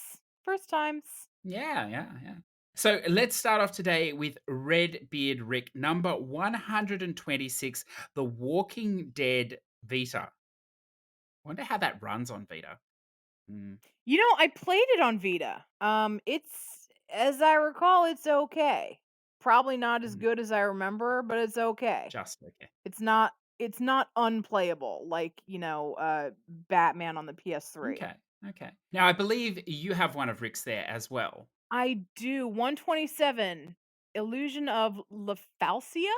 First times. Yeah, yeah, yeah. So let's start off today with Redbeard Rick, number 126, The Walking Dead Vita. Wonder how that runs on Vita. Mm, You know, I played it on Vita. It's as I recall, it's okay. Probably not as mm, good as I remember, but it's okay. just okay. It's not unplayable like, Batman on the PS3. Okay. Okay. Now I believe you have one of Rick's there as well. I do 127 Illusion of Lefalcia?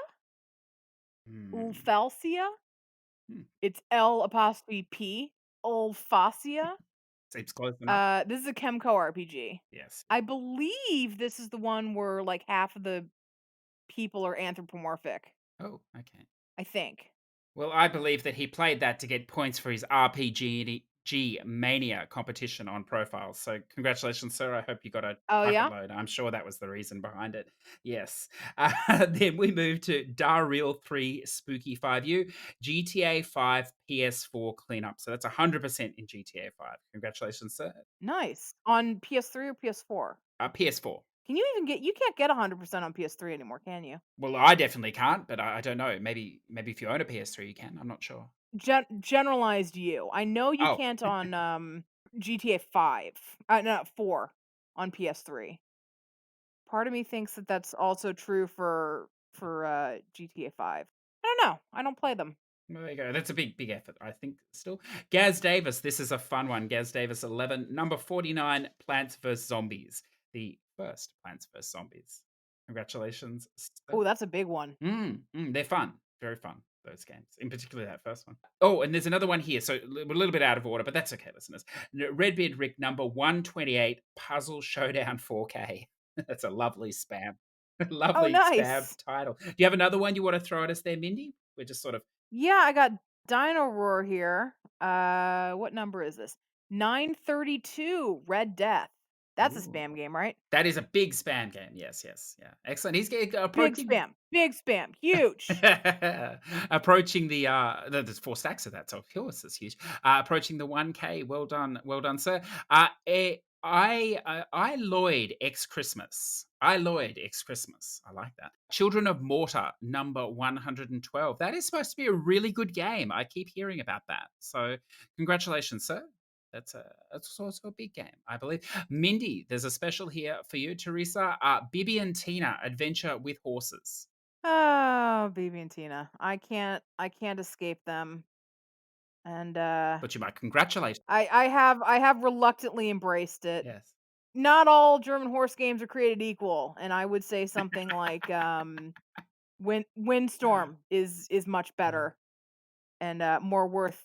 Hmm. Ulfalcia? Hmm. It's L apostrophe P. Ulfacia. Seems close enough. This is a Chemco RPG. Yes. I believe this is the one where like half of the people are anthropomorphic. Oh, okay. I think. Well, I believe that he played that to get points for his RPG Mania competition on profiles. So, congratulations, sir. I hope you got a Oh bucket yeah? load. I'm sure that was the reason behind it. Yes. Then we move to Darreal 3 Spooky 5U, GTA 5 PS4 cleanup. So, that's 100% in GTA 5. Congratulations, sir. Nice. On PS3 or PS4? PS4. You can't get 100% on PS3 anymore, can you? Well, I definitely can't, but I don't know. Maybe if you own a PS3, you can. I'm not sure. Generalized you. I know you Oh, can't on GTA 5. No, 4 on PS3. Part of me thinks that that's also true for GTA 5. I don't know. I don't play them. well, there you go. That's a big effort, I think, still. Gaz Davis, this is a fun one. Gaz Davis 11, number 49, Plants vs. Zombies. The first Plants vs. Zombies. Congratulations, sir. Oh, that's a big one. They're fun. Very fun, those games. In particular, that first one. Oh, and there's another one here. So we're a little bit out of order, but that's okay, listeners. Redbeard Rick, number 128, Puzzle Showdown 4K. That's a lovely spam. Oh, Lovely spam nice. title. Do you have another one you want to throw at us there, Mindy? We're just sort of Yeah, I got Dino Roar here. What number is this? 932 Red Death. That's a ooh. spam game, right? That is a big spam game. Yes, yes, yeah. Excellent. He's getting Big approaching spam. Big spam. Huge. approaching there's four stacks of that, so of course it's huge. Approaching the 1K. Well done, sir. I Lloyd X Christmas. I Lloyd X Christmas. I like that. Children of Mortar, number 112. That is supposed to be a really good game. I keep hearing about that. So congratulations, sir. That's also a big game, I believe. Mindy, there's a special here for you, Teresa. Bibi and Tina, Adventure with Horses. Oh, BB and Tina. I can't escape them. And But you might congratulate. I have reluctantly embraced it. Yes. Not all German horse games are created equal, and I would say something like Windstorm is much better and more worth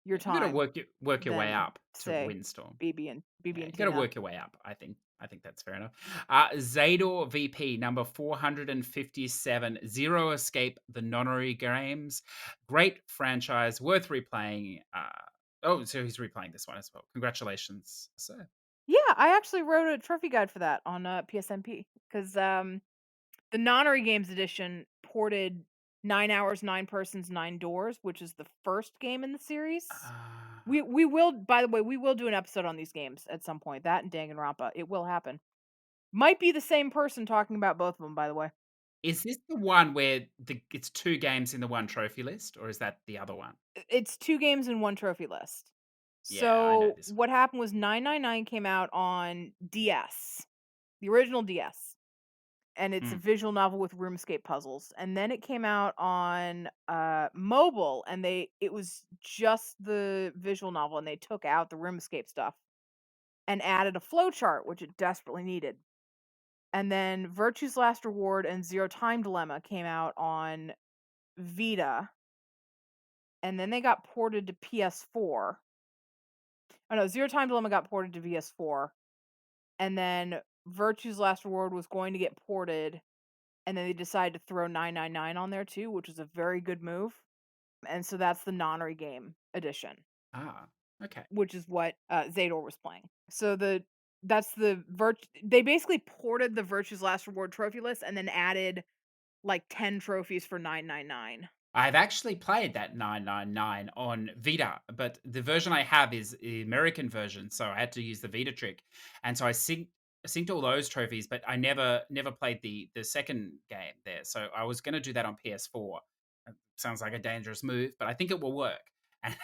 your Yeah, you got to time work your way than up to say Windstorm. BB Yeah, and you got to Tina. work your way up. I think that's fair enough. Zador VP number 457, Zero Escape, the Nonary Games, great franchise, worth replaying. So he's replaying this one as well. Congratulations, sir. Yeah, I actually wrote a trophy guide for that on PSNP because the Nonary Games edition ported 9 Hours, 9 Persons, 9 Doors, which is the first game in the series. Uh, We will, by the way, we will do an episode on these games at some point. That and Danganronpa, it will happen. Might be the same person talking about both of them, by the way. is this the one where it's two games in the one trophy list, or is that the other one? It's 2 games in 1 trophy list. Yeah, I know So, this one. what happened was 999 came out on DS, the original DS, and it's a Mm. visual novel with RuneScape puzzles, and then it came out on, mobile, and it was just the visual novel, and they took out the RuneScape stuff and added a flowchart, which it desperately needed. And then Virtue's Last Reward and Zero Time Dilemma came out on Vita, and then they got ported to PS4. Oh no, Zero Time Dilemma got ported to PS4, and then Virtue's Last Reward was going to get ported, and then they decided to throw 999 on there too, which was a very good move. And so that's the Nonary game edition, Ah, okay. which is what Zador was playing. So that's the they basically ported the Virtue's Last Reward trophy list and then added like 10 trophies for 999. I've actually played that 999 on Vita, but the version I have is the American version, so I had to use the Vita trick. And so I synced all those trophies, but I never played the second game there. So I was going to do that on PS4. Sounds like a dangerous move, but I think it will work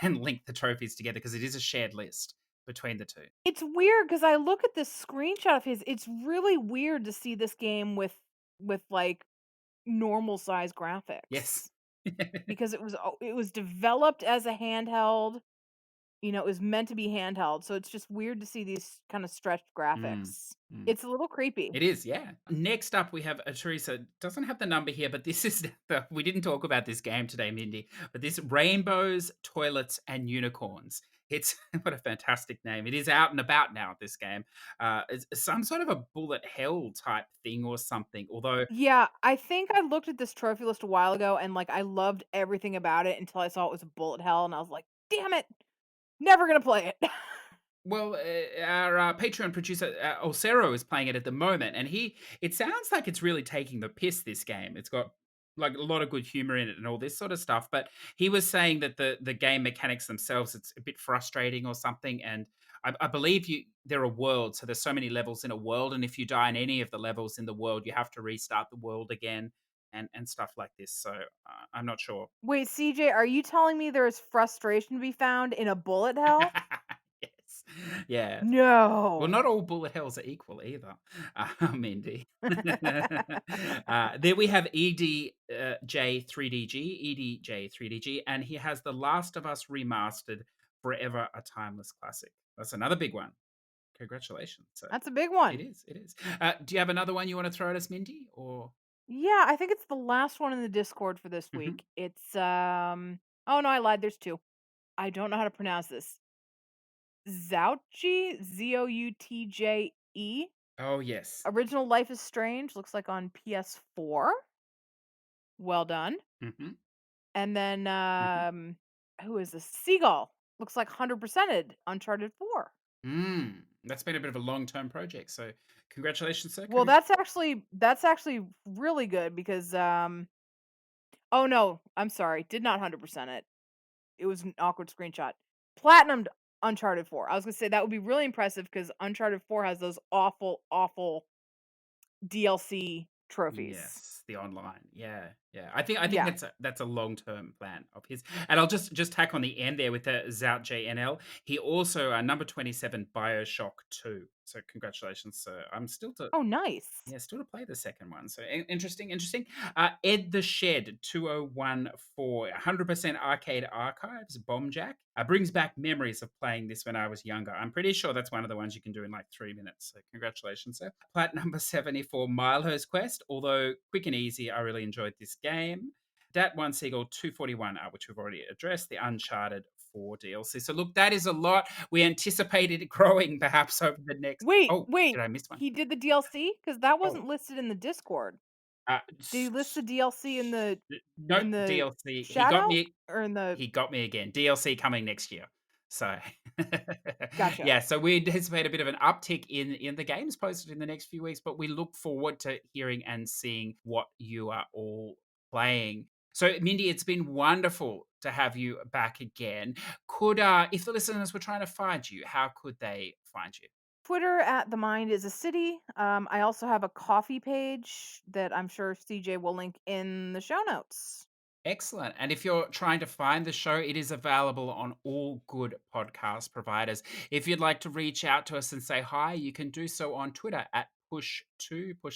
and link the trophies together because it is a shared list. between the two. It's weird because I look at this screenshot of his. It's really weird to see this game with like normal size Yes. graphics because it was developed as a handheld. It was meant to be handheld, so it's just weird to see these kind of stretched Mm, graphics. mm. It's a little creepy. It is, yeah. Next up, we have Teresa. Doesn't have the number here, but this is we didn't talk about this game today, Mindy. But this rainbows, toilets, and unicorns. It's what a fantastic name. It is out and about now. This game, it's some sort of a bullet hell type thing or something. Although, Yeah, I think I looked at this trophy list a while ago and like I loved everything about it until I saw it was a bullet hell and I was like, "Damn it. Never going to play it." well, our Patreon producer Olcero is playing it at the moment, and it sounds like it's really taking the piss. This game, it's got like a lot of good humor in it and all this sort of stuff. But he was saying that the game mechanics themselves, it's a bit frustrating or something. And I believe there are worlds, so there's so many levels in a world, and if you die in any of the levels in the world, you have to restart the world again and stuff like this. So I'm not sure. Wait, CJ, are you telling me there is frustration to be found in a bullet hell? Yes, yeah. Well, No. not all bullet hells are equal either, Mindy. There we have EDJ3DG, and he has The Last of Us Remastered, Forever a Timeless Classic. That's another big one. Congratulations. So That's a big it one. is, it is. Do you have another one you want to throw at us, Mindy? Or Yeah, I think it's the last one in the Discord for this Mhm. week. It's oh no, I lied. There's two. I don't know how to pronounce this. Zoutje, Zoutje. Oh, yes. Original Life is Strange looks like on PS4. Well done. Hmm. And then Hmm. who is this? Seagull. Looks like 100%ed Uncharted 4. That's been a bit of a long-term project, so congratulations, sir. Well, that's actually really good because oh no, I'm sorry. Did not 100% it. It was an awkward screenshot. Platinumed Uncharted 4. I was going to say that would be really impressive cuz Uncharted 4 has those awful DLC trophies. Yes, the online. Yeah, yeah. I think Yeah. that's a long-term plan of his. And I'll just tack on the end there with the Zout JNL. He also number 27 BioShock 2. So congratulations, sir. I'm still to Oh, nice. yeah, still to play the second one. So interesting, interesting. Ed the Shed 2014, 100% Arcade Archives, Bomb Jack. Brings back memories of playing this when I was younger. I'm pretty sure that's one of the ones you can do in like 3 minutes. So congratulations, sir. Plat number 74, Milehurst Quest. Although quick and easy, I really enjoyed this game. Dat One Seagull 241, which we've already addressed, the Uncharted 4 DLC. So look, that is a lot. We anticipated it growing perhaps over the next. Wait, Oh, did wait. I miss one? He did the DLC cuz that Oh, wasn't listed in the Discord. Uh, Did he list the DLC in the no in the DLC. He shout got out me. or in the He got me again. DLC coming next year. So Gotcha. yeah, so we anticipate a bit of an uptick in the games posted in the next few weeks, but we look forward to hearing and seeing what you are all playing. So Mindy, it's been wonderful to have you back again. Could if the listeners were trying to find you, how could they find you? Twitter at themindisacity. I also have a coffee page that I'm sure CJ will link in the show notes. Excellent. And if you're trying to find the show, it is available on all good podcast providers. If you'd like to reach out to us and say hi, you can do so on Twitter at push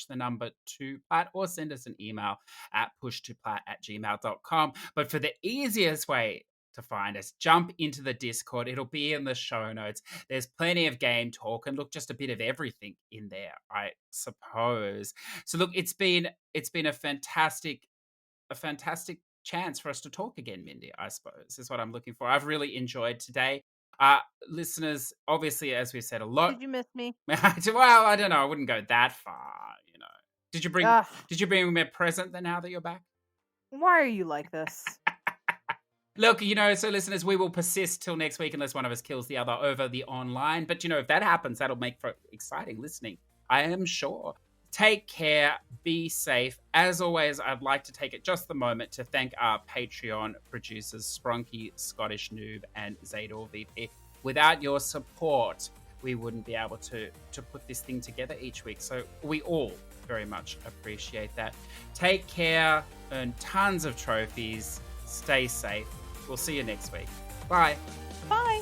the number 2plat, or send us an email at push2plat@gmail.com. But for the easiest way to find us, jump into the Discord. It'll be in the show notes. There's plenty of game talk and look, just a bit of everything in there, I suppose. So look, it's been a fantastic chance for us to talk again, Mindy, I suppose, is what I'm looking for. I've really enjoyed today. Listeners, obviously, as we said, a lot. Did you miss me? Well, I don't know. I wouldn't go that far. Did you bring Ugh. did you bring me a present then now that you're back? Why are you like this? Look, so listeners, we will persist till next week unless one of us kills the other over the online. But if that happens, that'll make for exciting listening, I am sure. Take care, be safe. As always, I'd like to take just the moment to thank our Patreon producers, Sprunky, Scottish Noob, and Zador VP. Without your support, we wouldn't be able to put this thing together each week. So we all very much appreciate that. Take care, earn tons of trophies, stay safe. We'll see you next week. Bye. Bye.